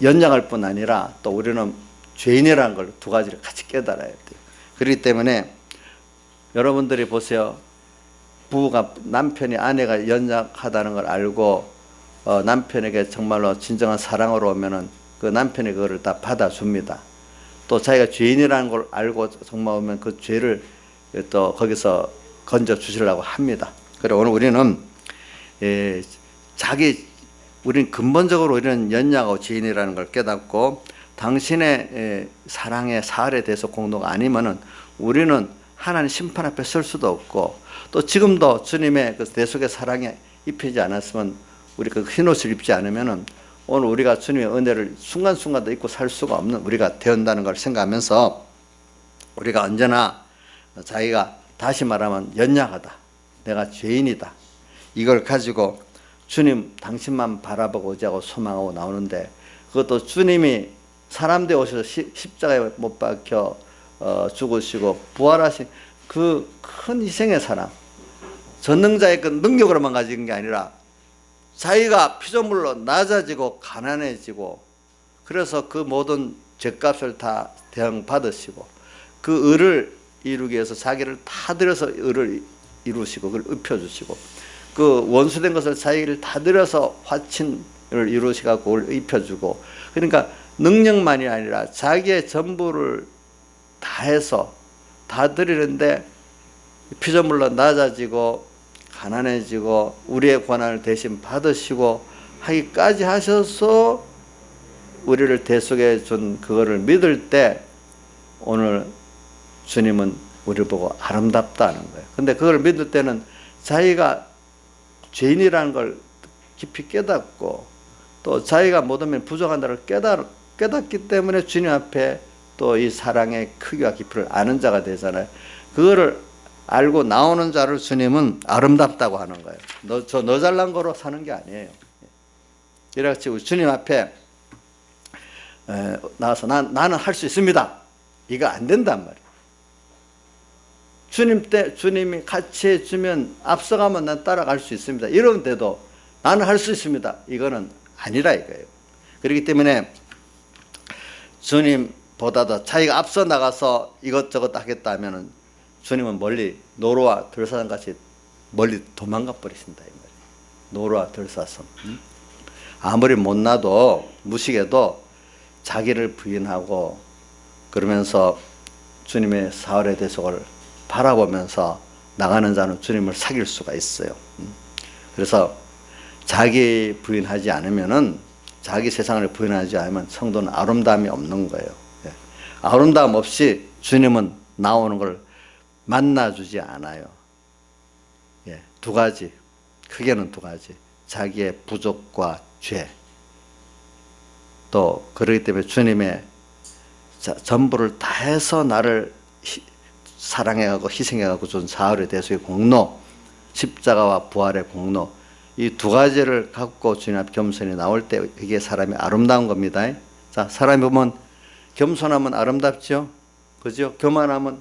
연약할 뿐 아니라 또 우리는 죄인이라는 걸 두 가지를 같이 깨달아야 돼요. 그렇기 때문에 여러분들이 보세요. 부부가 남편이 아내가 연약하다는 걸 알고 남편에게 정말로 진정한 사랑으로 오면은 그 남편이 그거를 다 받아줍니다. 또 자기가 죄인이라는 걸 알고 정말 오면 그 죄를 또 거기서 건져 주시려고 합니다. 그리고 오늘 우리는 우리는 근본적으로 우리는 연약하고 죄인이라는 걸 깨닫고 당신의 사랑의 사활에 대해서 공로가 아니면은 우리는 하나님 심판 앞에 설 수도 없고 또 지금도 주님의 그 대속의 사랑에 입히지 않았으면 우리 그 흰옷을 입지 않으면은 오늘 우리가 주님의 은혜를 순간순간도 잊고 살 수가 없는 우리가 되었다는 걸 생각하면서 우리가 언제나 자기가 다시 말하면 연약하다, 내가 죄인이다, 이걸 가지고 주님 당신만 바라보고 의지하고 소망하고 나오는데 그것도 주님이 사람 되어 오셔서 십자가에 못 박혀 죽으시고 부활하신 그 큰 희생의 사랑, 전능자의 그 능력으로만 가진 게 아니라 자기가 피조물로 낮아지고 가난해지고 그래서 그 모든 죄값을 다 대응받으시고 그 의를 이루기 위해서 자기를 다 들여서 의를 이루시고 그걸 입혀주시고 그 원수된 것을 자기를 다 들여서 화친을 이루시고 그걸 입혀주고 그러니까 능력만이 아니라 자기의 전부를 다해서 다 드리는데 피조물로 낮아지고 가난해지고 우리의 고난을 대신 받으시고 하기까지 하셔서 우리를 대속해 준 그거를 믿을 때 오늘 주님은 우리를 보고 아름답다는 거예요. 근데 그걸 믿을 때는 자기가 죄인이라는 걸 깊이 깨닫고 또 자기가 모든 부족한다를 깨닫기 때문에 주님 앞에 또 이 사랑의 크기와 깊이를 아는 자가 되잖아요. 그거를 알고 나오는 자를 주님은 아름답다고 하는 거예요. 너 잘난 거로 사는 게 아니에요. 이래가지고 주님 앞에 나와서 나는 할 수 있습니다. 이거 안 된단 말이에요. 주님 때 주님이 같이 해주면 앞서가면 난 따라갈 수 있습니다. 이런데도 나는 할 수 있습니다. 이거는 아니라 이거예요. 그렇기 때문에 주님보다도 자기가 앞서 나가서 이것저것 하겠다 하면은 주님은 멀리 노루와 들사슴같이 멀리 도망가 버리신다 이 말이에요. 노루와 들사슴. 아무리 못나도 무식해도 자기를 부인하고 그러면서 주님의 사활의 대속을 바라보면서 나가는 자는 주님을 사귈 수가 있어요. 그래서 자기 부인하지 않으면은 자기 세상을 부인하지 않으면 성도는 아름다움이 없는 거예요. 아름다움 없이 주님은 나오는 걸 만나주지 않아요. 두 가지, 크게는 두 가지. 자기의 부족과 죄. 또 그렇기 때문에 주님의 전부를 다해서 나를 사랑해가고 희생해가고 준 사흘의 대속의 공로, 십자가와 부활의 공로, 이 두 가지를 갖고 주님 앞 겸손히 나올 때 이게 사람이 아름다운 겁니다. 자, 사람이 보면 겸손하면 아름답죠? 그죠? 교만하면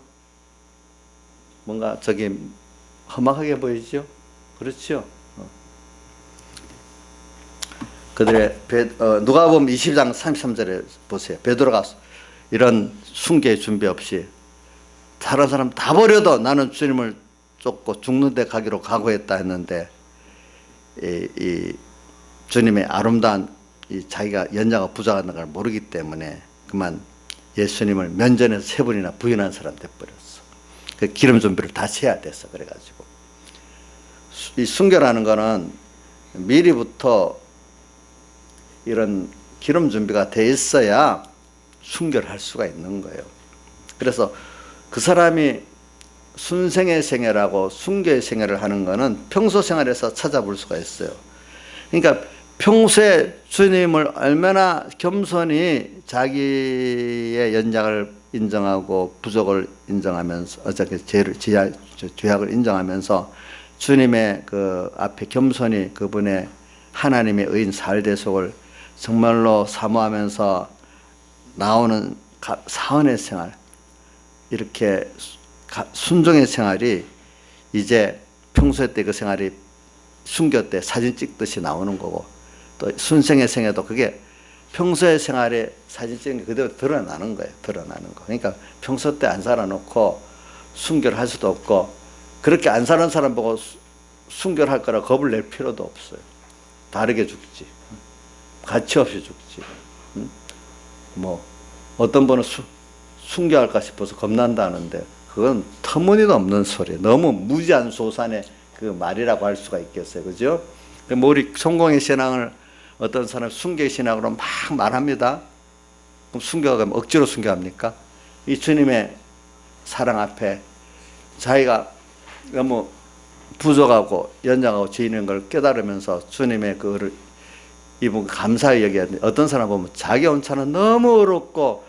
뭔가 저기 험악하게 보이죠? 그렇죠? 그들의 누가복음 20장 33절에 보세요. 베드로가 이런 순교의 준비 없이 다른 사람 다 버려도 나는 주님을 쫓고 죽는 데 가기로 각오했다 했는데 이 주님의 아름다운 자기가 연약하고 부족한 걸 모르기 때문에 그만 예수님을 면전에서 3번이나 부인한 사람 돼버렸어. 그 기름 준비를 다시 해야 됐어. 그래가지고 이 순교라는 거는 미리부터 이런 기름 준비가 돼 있어야 순교를 할 수가 있는 거예요. 그래서 그 사람이 순생의 생애라고 순교의 생애를 하는 거는 평소 생활에서 찾아볼 수가 있어요. 그러니까 평소에 주님을 얼마나 겸손히 자기의 연약을 인정하고 부족을 인정하면서 어차피 죄악을 인정하면서 주님의 그 앞에 겸손히 그분의 하나님의 의인 사흘 대속을 정말로 사모하면서 나오는 사언의 생활, 이렇게 순종의 생활이 이제 평소에 때 그 생활이 순교 때 사진 찍듯이 나오는 거고, 또 순생의 생애도 그게 평소의 생활에 사진 찍는 게 그대로 드러나는 거예요. 드러나는 거. 그러니까 평소 때 안 살아놓고 순교를 할 수도 없고, 그렇게 안 사는 사람 보고 순교를 할 거라 겁을 낼 필요도 없어요. 다르게 죽지. 가치 없이 죽지. 뭐 어떤 분은 순교할까 싶어서 겁난다는데 그건 터무니도 없는 소리예요. 너무 무지한소산의 그 말이라고 할 수가 있겠어요. 그죠? 뭐 우리 성공의 신앙을 어떤 사람 순교의 신앙으로 막 말합니다. 그럼 순교가 억지로 순교합니까? 이 주님의 사랑 앞에 자기가 너무 부족하고 연약하고 죄인인 걸 깨달으면서 주님의 그를 이분 감사히 여겨야 돼. 어떤 사람 보면 자기 온차는 너무 어렵고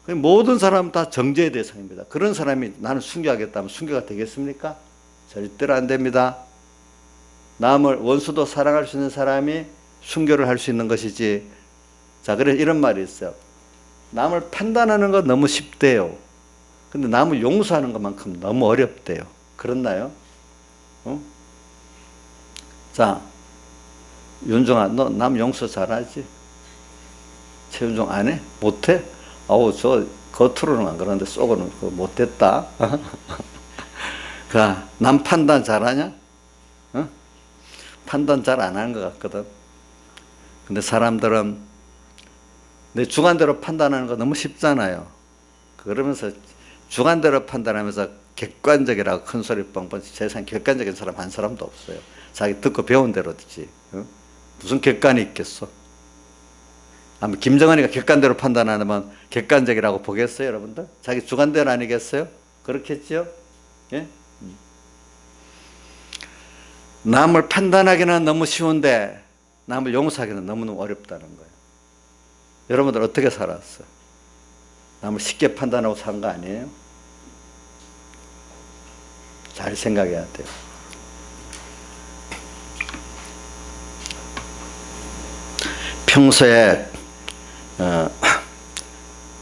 모든 사람 다 정죄의 대상입니다. 그런 사람이 나는 순교하겠다면 순교가 되겠습니까? 절대로 안 됩니다. 남을 원수도 사랑할 수 있는 사람이 순교를 할 수 있는 것이지. 자, 그래서 이런 말이 있어요. 남을 판단하는 건 너무 쉽대요. 근데 남을 용서하는 것만큼 너무 어렵대요. 그렇나요? 자, 윤종아, 너 남 용서 잘하지? 최윤종 안 해? 못해? 아우, 저 겉으로는 안 그러는데 속으로는 못했다. 남 판단 잘하냐? 판단 잘 안 하는 것 같거든. 근데 사람들은 내 주관대로 판단하는 거 너무 쉽잖아요. 그러면서 주관대로 판단하면서 객관적이라고 큰 소리 뻥뻥. 세상에 객관적인 사람 한 사람도 없어요. 자기 듣고 배운 대로 듣지. 무슨 객관이 있겠어? 아마 김정은이가 객관대로 판단하면 객관적이라고 보겠어요, 여러분들? 자기 주관대로 아니겠어요? 그렇겠죠? 예? 남을 판단하기는 너무 쉬운데 남을 용서하기는 너무너무 어렵다는 거예요. 여러분들 어떻게 살았어요? 남을 쉽게 판단하고 산 거 아니에요? 잘 생각해야 돼요. 평소에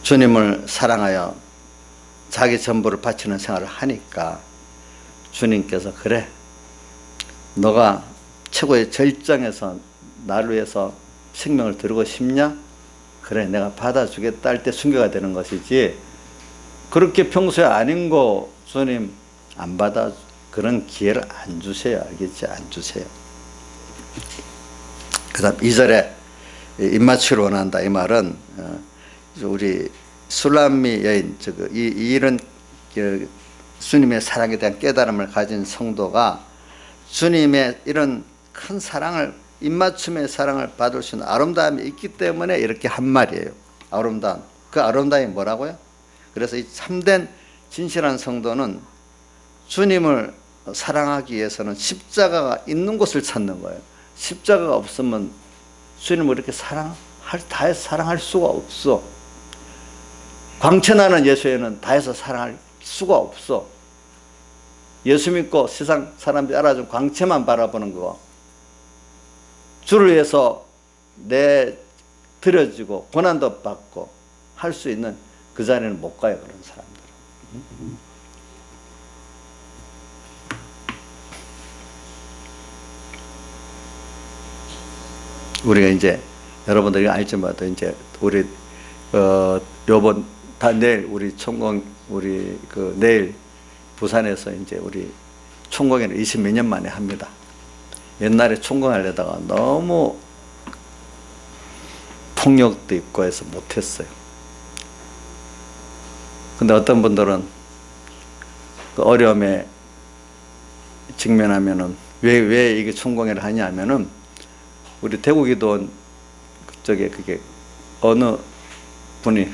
주님을 사랑하여 자기 전부를 바치는 생활을 하니까 주님께서 그래, 너가 최고의 절정에서 나를 위해서 생명을 드리고 싶냐? 그래, 내가 받아주겠다 할 때 순교가 되는 것이지, 그렇게 평소에 아닌 거 주님 안 받아, 그런 기회를 안 주세요. 알겠지? 안 주세요. 그 다음 2절에 입맞추기를 원한다. 이 말은 우리 술람미 여인, 이런 주님의 사랑에 대한 깨달음을 가진 성도가 주님의 이런 큰 사랑을, 입맞춤의 사랑을 받을 수 있는 아름다움이 있기 때문에 이렇게 한 말이에요. 아름다움. 그 아름다움이 뭐라고요? 그래서 이 참된 진실한 성도는 주님을 사랑하기 위해서는 십자가가 있는 곳을 찾는 거예요. 십자가가 없으면 주님을 이렇게 다해서 사랑할 수가 없어. 광채나는 예수에는 다해서 사랑할 수가 없어. 예수 믿고 세상 사람들이 알아준 광채만 바라보는 거, 주를 위해서 드려지고 고난도 받고 할 수 있는 그 자리는 못 가요. 그런 사람들은. 우리가 이제 여러분들이 알지 못해도 이제 우리 요번 내일 우리 총공 내일 부산에서 이제 우리 총공회를 20몇 년 만에 합니다. 옛날에 총공하려다가 너무 폭력도 있고 해서 못했어요. 근데 어떤 분들은 그 어려움에 직면하면은 왜 이게 총공회를 하냐 하면은 우리 대구기도원 그쪽에 그게 어느 분이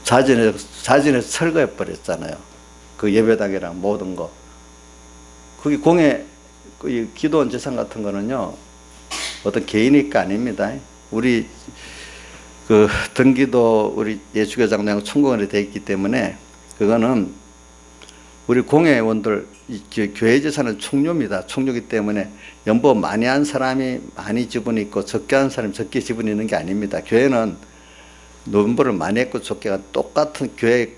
자진해서 철거해 버렸잖아요. 그 예배당이랑 모든 거. 그게 공회, 기도원 재산 같은 거는요, 어떤 개인이가 아닙니다. 우리 그 등기도 우리 예수교장랑 총공원이 되어 있기 때문에 그거는 우리 공회원들 교회 재산은 총료입니다. 총료이기 때문에 연보 많이 한 사람이 많이 지분이 있고 적게 한 사람이 적게 지분이 있는 게 아닙니다. 교회는 연보를 많이 했고 적게 한 똑같은 교회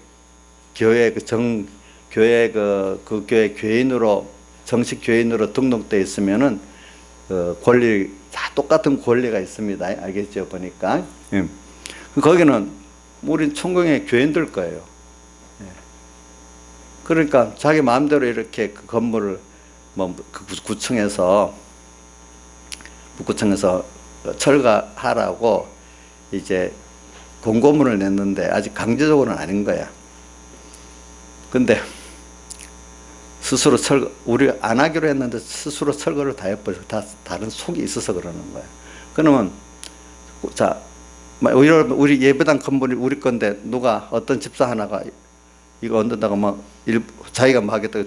교인으로 정식 교인으로 등록되어 있으면은 권리 다 똑같은 권리가 있습니다. 알겠죠? 보니까 거기는 우리 총공회 교인들 거예요. 그러니까 자기 마음대로 이렇게 그 건물을 그 구청에서 북구청에서 철거하라고 이제 공고문을 냈는데 아직 강제적으로는 아닌 거야. 근데 스스로 우리 안 하기로 했는데 스스로 철거를 다 해버려서 다른 속이 있어서 그러는 거야. 그러면 자, 우리 예배당 건물이 우리 건데 누가 어떤 집사 하나가 이거 얻는다고 자기가 하겠다고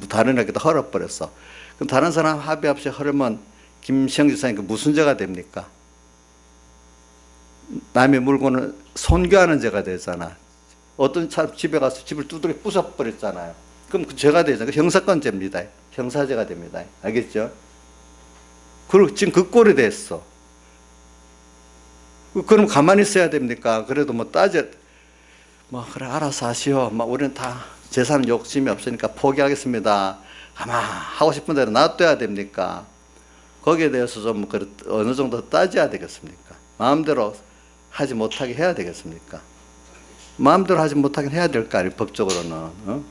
다른 애기도 헐어버렸어. 그럼 다른 사람 합의 없이 헐으면 김시영 지사님 무슨 죄가 됩니까? 남의 물건을 손괴하는 죄가 되잖아. 어떤 사람 집에 가서 집을 두드려 부숴버렸잖아요. 그럼 그 죄가 되잖아요. 형사건죄입니다. 형사죄가 됩니다. 알겠죠? 그리고 지금 그 꼴이 됐어. 그럼 가만히 있어야 됩니까? 그래도 그래, 알아서 하시오. 우리는 다 재산 욕심이 없으니까 포기하겠습니다. 아마 하고 싶은 대로 놔둬야 됩니까? 거기에 대해서 좀 어느 정도 따져야 되겠습니까? 마음대로 하지 못하게 해야 되겠습니까? 마음대로 하지 못하게 해야 될 거 아니에요, 법적으로는.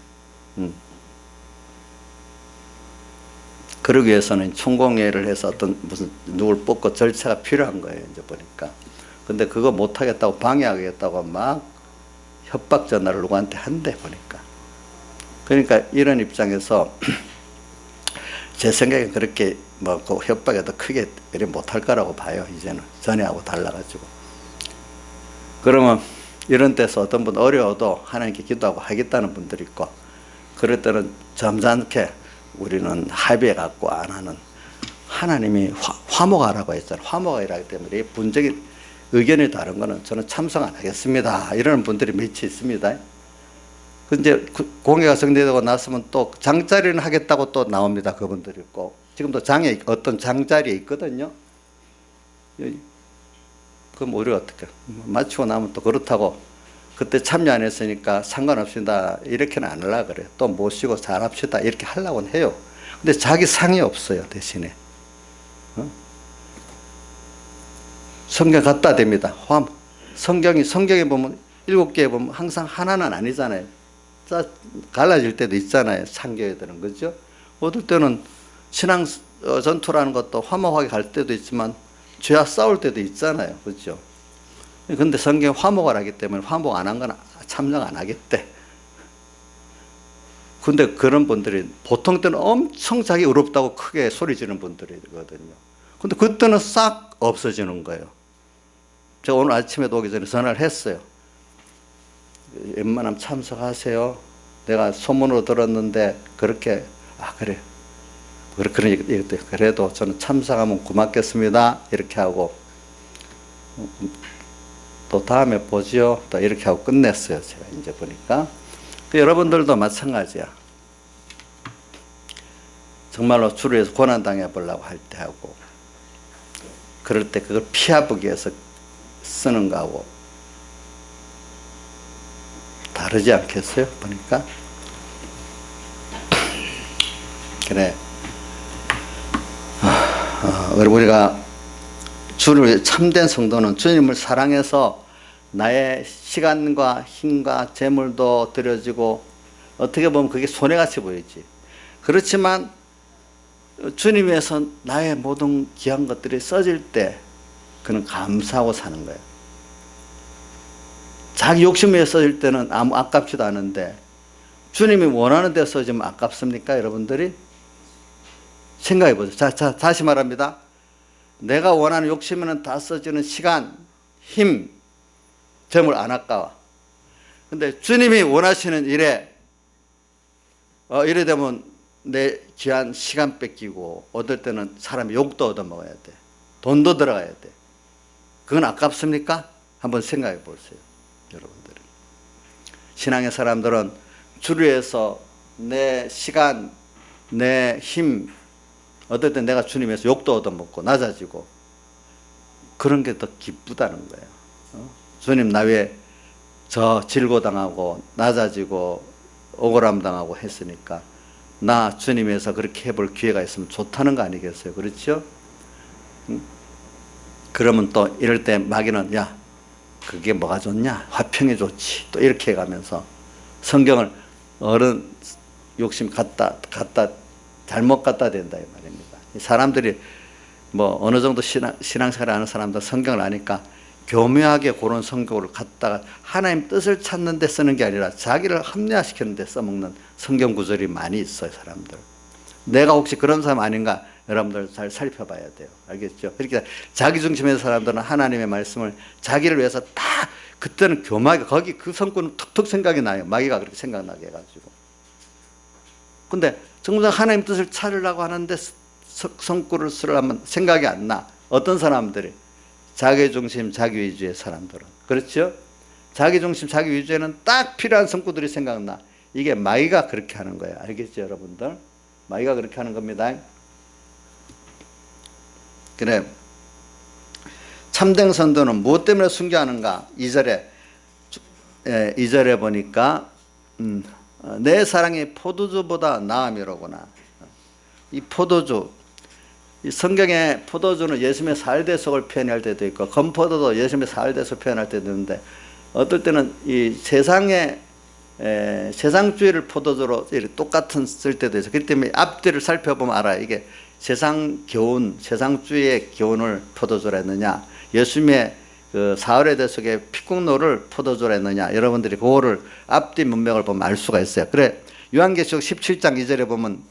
그러기 위해서는 총공회를 해서 무슨 누굴 뽑고 절차가 필요한 거예요, 이제 보니까. 근데 그거 못하겠다고 방해하겠다고 막 협박 전화를 누구한테 한대, 보니까. 그러니까 이런 입장에서 제 생각엔 그렇게 그 협박에도 크게 못할 거라고 봐요, 이제는. 전에하고 달라가지고. 그러면 이런 데서 어떤 분 어려워도 하나님께 기도하고 하겠다는 분들이 있고, 그럴 때는 점잖게 우리는 합의해 갖고 안 하는, 하나님이 화목하라고 했잖아요. 화목하라기 때문에 분적인 의견이 다른 거는 저는 참석 안 하겠습니다, 이러는 분들이 몇이 있습니다. 근데 공회가 성립되고 났으면 또 장자리는 하겠다고 또 나옵니다, 그분들이 있고. 지금도 어떤 장자리에 있거든요. 그럼 우리가 어떻게 마치고 나면 또 그렇다고 그때 참여 안 했으니까 상관없습니다, 이렇게는 안 하려고 그래요. 또 모시고 잘합시다, 이렇게 하려고는 해요. 근데 자기 상이 없어요, 대신에. 성경 갖다 댑니다. 성경에 보면 7개에 보면 항상 하나는 아니잖아요. 갈라질 때도 있잖아요, 창교회들은. 그죠? 어떨 때는 신앙 전투라는 것도 화목하게 갈 때도 있지만 죄와 싸울 때도 있잖아요. 그죠? 근데 성경에 화목을 하기 때문에 화목 안 한 건 참석 안 하겠대. 근데 그런 분들이 보통 때는 엄청 자기 의롭다고 크게 소리 지르는 분들이거든요. 근데 그때는 싹 없어지는 거예요. 제가 오늘 아침에도 오기 전에 전화를 했어요. 웬만하면 참석하세요. 내가 소문으로 들었는데 그렇게, 그래. 그래도 저는 참석하면 고맙겠습니다, 이렇게 하고, 또 다음에 보지요, 또 이렇게 하고 끝냈어요, 제가 이제 보니까. 여러분들도 마찬가지야. 정말로 주를 위해서 고난당해 보려고 할 때 하고, 그럴 때 그걸 피해보기 위해서 쓰는 거하고 다르지 않겠어요? 보니까. 그래. 우리가 주를, 참된 성도는 주님을 사랑해서 나의 시간과 힘과 재물도 들여지고, 어떻게 보면 그게 손해같이 보이지. 그렇지만 주님 위해서 나의 모든 귀한 것들이 써질 때 그는 감사하고 사는 거예요. 자기 욕심 위해 써질 때는 아무 아깝지도 않은데, 주님이 원하는 데 써지면 아깝습니까, 여러분들이? 생각해 보세요. 다시 말합니다. 내가 원하는 욕심에는 다 써지는 시간, 힘, 재물 안 아까워. 근데 주님이 원하시는 일에 이래 되면 내 귀한 시간 뺏기고, 어떨 때는 사람이 욕도 얻어먹어야 돼. 돈도 들어가야 돼. 그건 아깝습니까? 한번 생각해 보세요, 여러분들. 신앙의 사람들은 주를 위해서 내 시간, 내 힘, 어떨 때 내가 주님 위해서 욕도 얻어먹고 낮아지고, 그런 게 더 기쁘다는 거예요. 주님 나 위해 저 질고당하고 낮아지고 억울함 당하고 했으니까 나 주님 위해서 그렇게 해볼 기회가 있으면 좋다는 거 아니겠어요? 그렇죠? 그러면 또 이럴 때 마귀는, 야, 그게 뭐가 좋냐? 화평이 좋지. 또 이렇게 해가면서 성경을 어른 욕심 갖다 잘못 갖다 된다 이 말입니다. 사람들이 뭐 어느 정도 신앙생활 하는 사람들 성경을 아니까 교묘하게 그런 성경을 갖다가 하나님 뜻을 찾는 데 쓰는 게 아니라 자기를 합리화시키는 데 써먹는 성경 구절이 많이 있어요. 사람들. 내가 혹시 그런 사람 아닌가 여러분들 잘 살펴봐야 돼요. 알겠죠? 그러니까 자기 중심의 사람들은 하나님의 말씀을 자기를 위해서 다 그때는 교묘하게 거기 그 성구는 툭툭 생각이 나요. 마귀가 그렇게 생각나게 해가지고. 근데 정작 하나님 뜻을 찾으려고 하는데 성구를 쓰려면 생각이 안 나. 어떤 사람들이 자기 중심, 자기 위주의 사람들은. 그렇죠? 자기 중심, 자기 위주에는 딱 필요한 성구들이 생각나. 이게 마귀가 그렇게 하는 거예요. 알겠죠, 여러분들? 마귀가 그렇게 하는 겁니다. 그래. 참된 선도는 무엇 때문에 순교하는가? 2절에 보니까 내 사랑이 포도주보다 나음이로구나. 이 포도주, 이 성경에 포도주는 예수님의 살대속을 표현할 때도 있고 건포도도 예수님의 살대속 표현할 때도 있는데 어떨 때는 이 세상주의를 포도주로 똑같은 쓸 때도 있어요. 그렇기 때문에 앞뒤를 살펴보면 알아요. 이게 세상주의의 교훈을 포도주로 했느냐, 예수님의 그 사흘의 대속의 피국노를 포도주로 했느냐, 여러분들이 그거를 앞뒤 문맥을 보면 알 수가 있어요. 그래, 요한계시록 17장 2절에 보면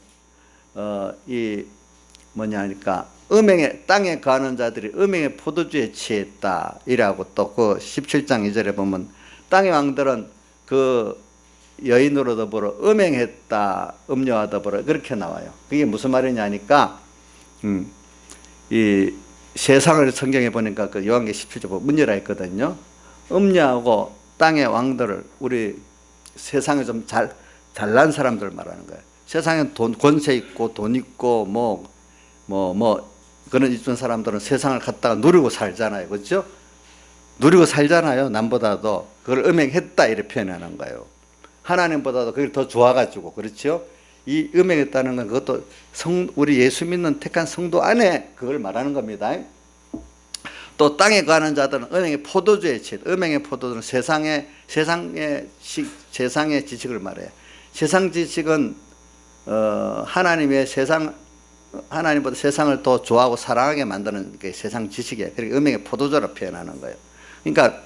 하니까 땅에 거하는 자들이 음행의 포도주에 취했다 이라고 또 그 17장 2절에 보면 땅의 왕들은 그 여인으로 더불어 음행했다, 음녀와 더불어 그렇게 나와요. 그게 무슨 말이냐니까 이 세상을 성경에 보니까 그 요한계시록 17절 보면 문제라 했거든요. 음녀하고 땅의 왕들을 우리 세상에 좀 잘난 사람들 말하는 거예요. 세상에 권세 있고 돈 있고 그런 있던 사람들은 세상을 갖다가 누리고 살잖아요. 그렇죠? 누리고 살잖아요. 남보다도. 그걸 음행했다 이렇게 표현하는 거예요. 하나님보다도 그게 더 좋아가지고. 그렇죠? 이 음행했다는 건 그것도 우리 예수 믿는 택한 성도 안에 그걸 말하는 겁니다. 또 땅에 가는 자들은 음행의 포도주에 취해. 음행의 포도주는 세상의 지식을 말해요. 세상 지식은 하나님보다 세상을 더 좋아하고 사랑하게 만드는 게 세상 지식이에요. 그러니까 음행의 포도주로 표현하는 거예요. 그러니까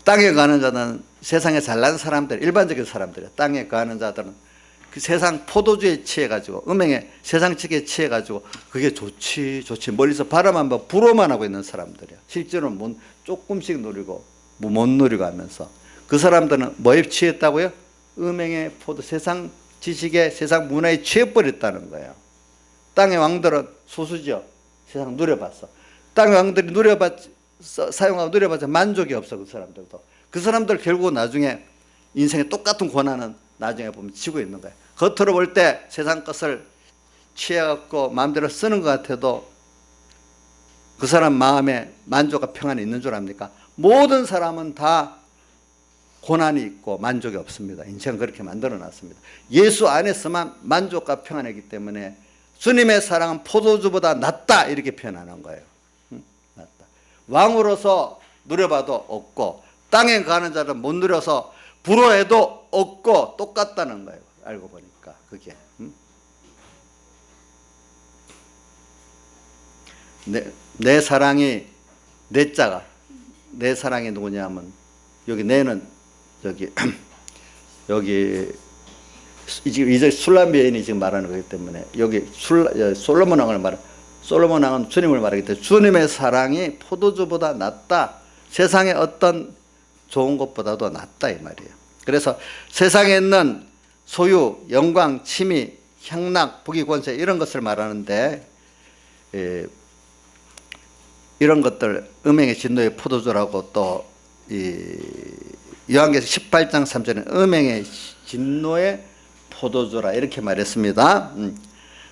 땅에 가는 자는 세상에 잘난 사람들, 일반적인 사람들이에요. 땅에 가는 자들은 그 세상 포도주에 취해가지고 음행의 세상 지식에 취해가지고 그게 좋지 멀리서 바라만 봐 부러워만 하고 있는 사람들이야. 실제로는 조금씩 누리고 못 누리고 하면서 그 사람들은 뭐에 취했다고요? 음행의 세상 지식에 세상 문화에 취해버렸다는 거예요. 땅의 왕들은 소수죠. 세상 누려봤어. 땅의 왕들이 사용하고 누려봤자 만족이 없어. 그 사람들도. 그 사람들 결국 나중에 인생에 똑같은 고난은 나중에 보면 지고 있는 거예요. 겉으로 볼 때 세상 것을 취해갖고 마음대로 쓰는 것 같아도 그 사람 마음에 만족과 평안이 있는 줄 압니까? 모든 사람은 다 고난이 있고 만족이 없습니다. 인생은 그렇게 만들어 놨습니다. 예수 안에서만 만족과 평안이기 때문에 주님의 사랑은 포도주보다 낫다 이렇게 표현하는 거예요. 낫다. 왕으로서 누려봐도 없고 땅에 가는 자는 못 누려서 부러워해도 없고 똑같다는 거예요. 알고 보니까 그게. 내 사랑이 내 사랑이 누구냐면 여기 내는 여기 이제 술람 여인이 지금 말하는 거기 때문에 여기 솔로몬 왕은 주님을 말하기 때문에 주님의 사랑이 포도주보다 낫다. 세상의 어떤 좋은 것보다도 낫다 이 말이에요. 그래서 세상에 있는 소유, 영광, 취미, 향락, 부귀, 권세 이런 것을 말하는데 이런 것들 음행의 진노의 포도주라고 또 요한계시록 18장 3절에 음행의 진노의 포도주라 이렇게 말했습니다.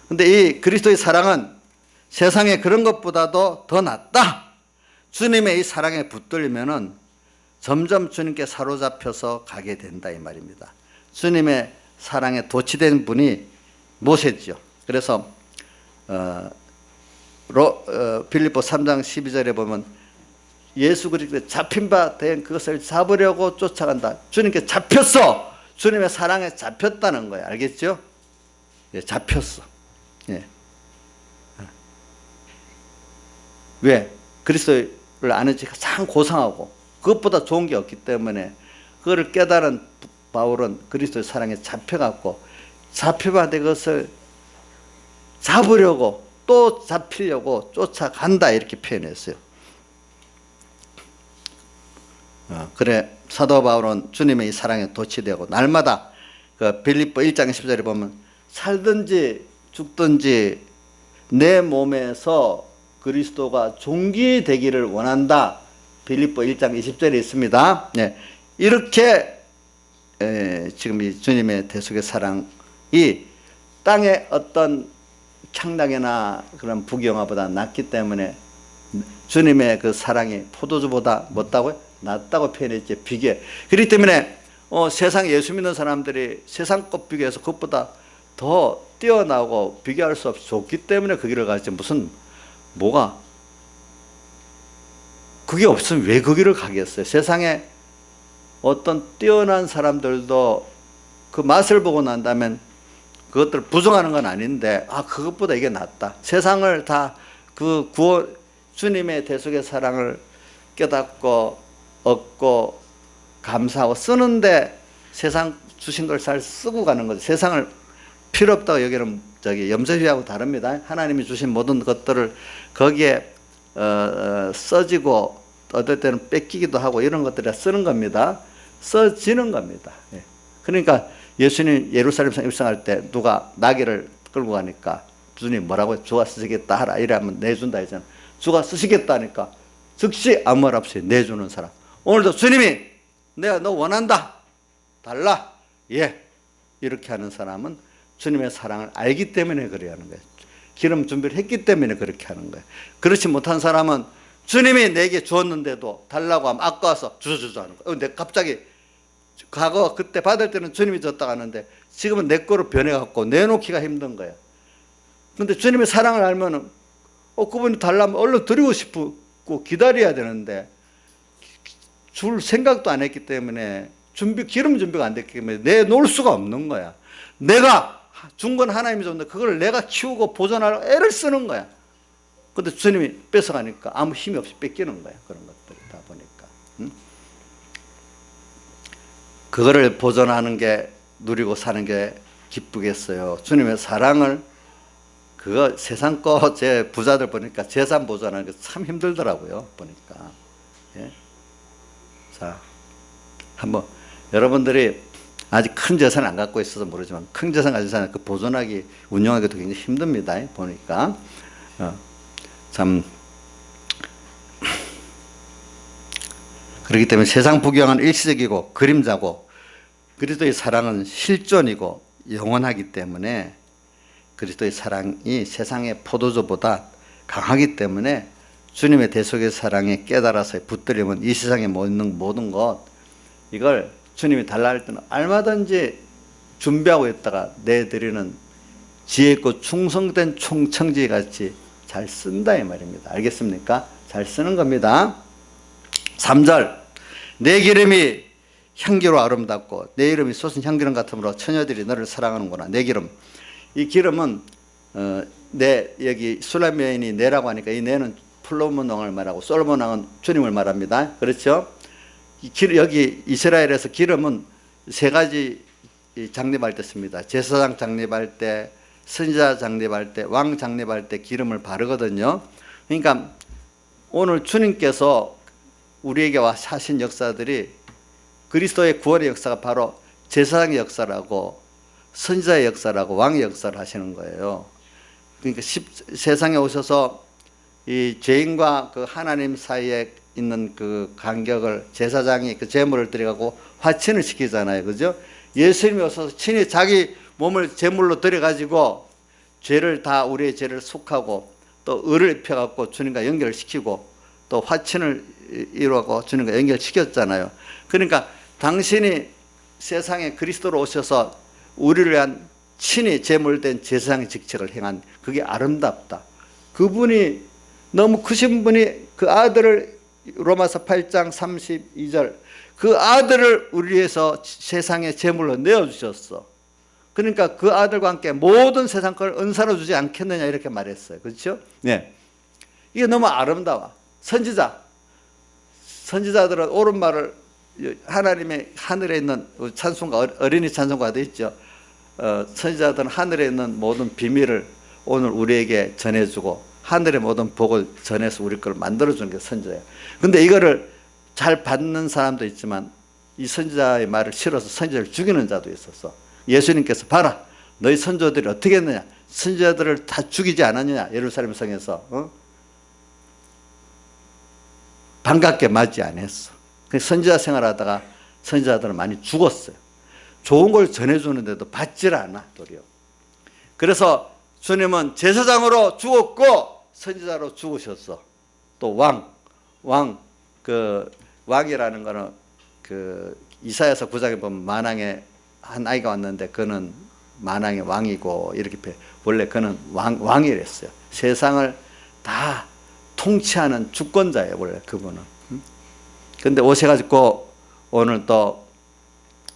근데 이 그리스도의 사랑은 세상의 그런 것보다도 더 낫다. 주님의 이 사랑에 붙들리면은 점점 주님께 사로잡혀서 가게 된다 이 말입니다. 주님의 사랑에 도취된 분이 모세죠. 그래서 빌립보 3장 12절에 보면 예수 그리스도의 잡힌 바 된 그것을 잡으려고 쫓아간다. 주님께 잡혔어. 주님의 사랑에 잡혔다는 거예요. 알겠죠? 예, 잡혔어. 예. 왜? 그리스도를 아는 지 가장 고상하고 그것보다 좋은 게 없기 때문에 그거를 깨달은 바울은 그리스도의 사랑에 잡혀갖고 잡혀봤는데 그것을 잡으려고 또 잡히려고 쫓아간다 이렇게 표현했어요. 그래 사도 바울은 주님의 이 사랑에 도취되고 날마다 그 빌립보 1장 10절에 보면 살든지 죽든지 내 몸에서 그리스도가 존귀되기를 원한다. 빌립보 1장 20절에 있습니다. 네. 이렇게 지금 이 주님의 대속의 사랑이 땅의 어떤 창작이나 그런 부경화보다 낫기 때문에 주님의 그 사랑이 포도주보다 뭐다고요? 낫다고 표현했지. 비교. 그렇기 때문에 세상 예수 믿는 사람들이 세상 것 비교해서 그것보다 더 뛰어나고 비교할 수 없이 좋기 때문에 그 길을 가지 무슨 뭐가 그게 없으면 왜 그 길을 가겠어요? 세상에 어떤 뛰어난 사람들도 그 맛을 보고 난다면 그것들을 부정하는 건 아닌데 그것보다 이게 낫다. 세상을 다 그 구원 주님의 대속의 사랑을 깨닫고 얻고 감사하고 쓰는데 세상 주신 걸 잘 쓰고 가는 거죠. 세상을 필요 없다고 여기는 염세주의하고 다릅니다. 하나님이 주신 모든 것들을 거기에 써지고 어떨 때는 뺏기기도 하고 이런 것들을 쓰는 겁니다. 써지는 겁니다. 그러니까 예수님 예루살렘 입성할 때 누가 나귀를 끌고 가니까 주님 뭐라고 주가 쓰시겠다 하라 이러면 내준다 했잖아. 주가 쓰시겠다 하니까 즉시 아무 말 없이 내주는 사람. 오늘도 주님이 내가 너 원한다 달라 예 이렇게 하는 사람은 주님의 사랑을 알기 때문에 그래야 하는 거예요. 기름 준비를 했기 때문에 그렇게 하는 거예요. 그렇지 못한 사람은 주님이 내게 주었는데도 달라고 하면 아까워서 주저주저 하는 거예요. 근데 갑자기 과거 그때 받을 때는 주님이 줬다고 하는데 지금은 내 거로 변해갖고 내놓기가 힘든 거예요. 그런데 주님의 사랑을 알면은 그분이 달라면 얼른 드리고 싶고 기다려야 되는데 줄 생각도 안 했기 때문에 기름 준비가 안 됐기 때문에 내놓을 수가 없는 거야. 내가 준 건 하나님이 줬는데 그걸 내가 키우고 보존하려고 애를 쓰는 거야. 근데 주님이 뺏어가니까 아무 힘이 없이 뺏기는 거야. 그런 것들이 다 보니까. 응? 그거를 보존하는 게 누리고 사는 게 기쁘겠어요. 주님의 사랑을 그거 세상 거 제 부자들 보니까 재산 보존하는 게 참 힘들더라고요. 보니까. 예? 자, 한번 여러분들이 아직 큰 재산을 안 갖고 있어서 모르지만 큰 재산 가진 사람 그 보존하기 운영하기도 굉장히 힘듭니다. 보니까 참 그렇기 때문에 세상 부경은 일시적이고 그림자고 그리스도의 사랑은 실존이고 영원하기 때문에 그리스도의 사랑이 세상의 포도주보다 강하기 때문에 주님의 대속의 사랑에 깨달아서 붙들리면 이 세상에 있는 모든 것 이걸 주님이 달라 할 때는 얼마든지 준비하고 있다가 내드리는 지혜 있고 충성된 총청지같이 잘 쓴다 이 말입니다. 알겠습니까? 잘 쓰는 겁니다. 3절 내 기름이 향기로 아름답고 내 이름이 솟은 향기름 같으므로 처녀들이 너를 사랑하는구나. 내 기름 이 기름은 여기 술람 여인이 내라고 하니까 이 내는 플로몬 왕을 말하고 솔로몬 왕은 주님을 말합니다. 그렇죠? 여기 이스라엘에서 기름은 세 가지 장립할 때 씁니다. 제사장 장립할 때, 선지자 장립할 때, 왕 장립할 때 기름을 바르거든요. 그러니까 오늘 주님께서 우리에게 하신 역사들이 그리스도의 구원의 역사가 바로 제사장의 역사라고 선지자의 역사라고 왕의 역사를 하시는 거예요. 그러니까 세상에 오셔서 이 죄인과 그 하나님 사이에 있는 그 간격을 제사장이 그 제물을 드려가고 화친을 시키잖아요. 그죠? 예수님이 오셔서 친히 자기 몸을 제물로 드려가지고 죄를 다 우리의 죄를 속하고 또 의를 입혀갖고 주님과 연결시키고 또 화친을 이루고 주님과 연결시켰잖아요. 그러니까 당신이 세상에 그리스도로 오셔서 우리를 위한 친히 제물된 제사장의 직책을 행한 그게 아름답다. 그분이 너무 크신 분이 그 아들을 로마서 8장 32절 그 아들을 우리 위해서 세상에 제물로 내어주셨어. 그러니까 그 아들과 함께 모든 세상 걸 은사로 주지 않겠느냐 이렇게 말했어요. 그렇죠? 네. 이게 너무 아름다워. 선지자들은 옳은 말을 하나님의 하늘에 있는 찬송가, 어린이 찬송가도 있죠. 선지자들은 하늘에 있는 모든 비밀을 오늘 우리에게 전해주고 하늘의 모든 복을 전해서 우리 걸 만들어주는 게 선지자예요. 근데 이거를 잘 받는 사람도 있지만 이 선지자의 말을 싫어서 선지자를 죽이는 자도 있었어. 예수님께서 봐라, 너희 선조들이 어떻게 했느냐, 선지자들을 다 죽이지 않았느냐, 예루살렘 성에서. 반갑게 맞지 않았어. 선지자 생활하다가 선지자들은 많이 죽었어요. 좋은 걸 전해주는데도 받질 않아, 도리어. 그래서 주님은 제사장으로 죽었고 선지자로 죽으셨어. 또 왕이라는 거는 이사야서 9장에 보면 만왕의 한 아이가 왔는데 그는 만왕의 왕이고 이렇게 원래 그는 왕이랬어요. 세상을 다 통치하는 주권자예요, 원래 그분은. 근데 오셔가지고 오늘 또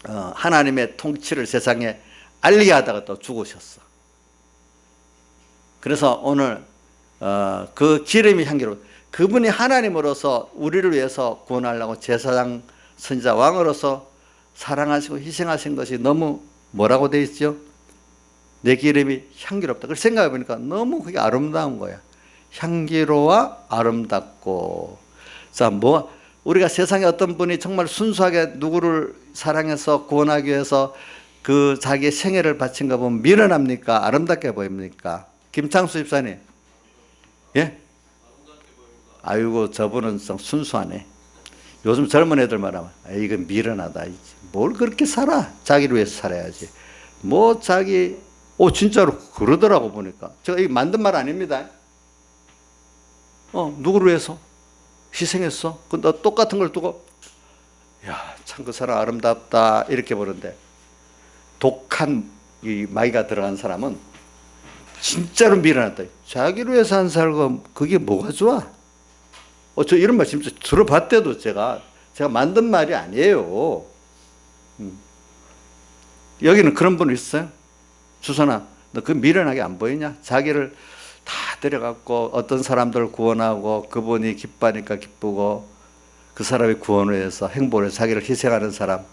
하나님의 통치를 세상에 알리게 하다가 또 죽으셨어. 그래서 오늘 그 기름이 향기로 그분이 하나님으로서 우리를 위해서 구원하려고 제사장, 선지자, 왕으로서 사랑하시고 희생하신 것이 너무 뭐라고 돼 있죠? 내 기름이 향기롭다. 그걸 생각해 보니까 너무 그게 아름다운 거야. 향기로워 아름답고. 자, 우리가 세상에 어떤 분이 정말 순수하게 누구를 사랑해서 구원하기 위해서 그 자기의 생애를 바친 거 보면 미련합니까? 아름답게 보입니까? 김창수 집사님. 예? 아이고, 저분은 순수하네. 요즘 젊은 애들 말하면, 이건 미련하다. 뭘 그렇게 살아? 자기를 위해서 살아야지. 진짜로 그러더라고 보니까. 제가 이거 만든 말 아닙니다. 누구를 위해서? 희생했어? 근데 똑같은 걸 두고, 야, 참 그 사람 아름답다. 이렇게 보는데, 독한 이 마이가 들어간 사람은 진짜로 미련하다. 자기를 위해서 한 살고 그게 뭐가 좋아? 저 이런 말 진짜 들어봤대도 제가 만든 말이 아니에요. 여기는 그런 분 있어요? 주선아, 너 그 미련하게 안 보이냐? 자기를 다 데려갖고 어떤 사람들 구원하고 그분이 기뻐하니까 기쁘고 그 사람의 구원을 위해서 행복을 위해서 자기를 희생하는 사람,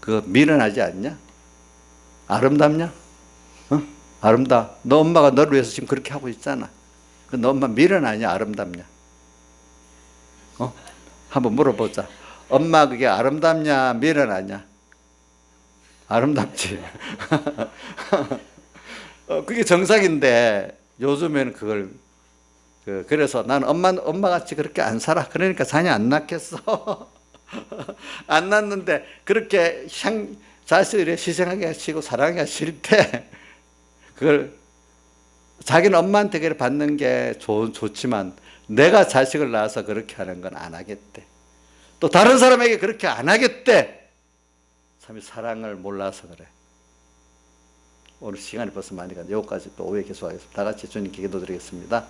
그거 미련하지 않냐? 아름답냐? 아름다워. 너 엄마가 너를 위해서 지금 그렇게 하고 있잖아. 너 엄마 미련하냐? 아름답냐? 한번 물어보자. 엄마 그게 아름답냐? 미련하냐? 아름답지. 그게 정상인데 요즘에는 그걸 그래서 나는 엄마같이 그렇게 안 살아. 그러니까 자녀 안 낳겠어. 안 낳는데 그렇게 자식을 희생하기가 싫고 사랑하기가 싫대. 그걸 자기는 엄마한테 그걸 받는 게 좋지만 내가 자식을 낳아서 그렇게 하는 건 안 하겠대. 또 다른 사람에게 그렇게 안 하겠대. 참 사랑을 몰라서 그래. 오늘 시간이 벌써 많이 갔는데 여기까지 또 오해 계속하겠습니다. 다 같이 주님께 기도드리겠습니다.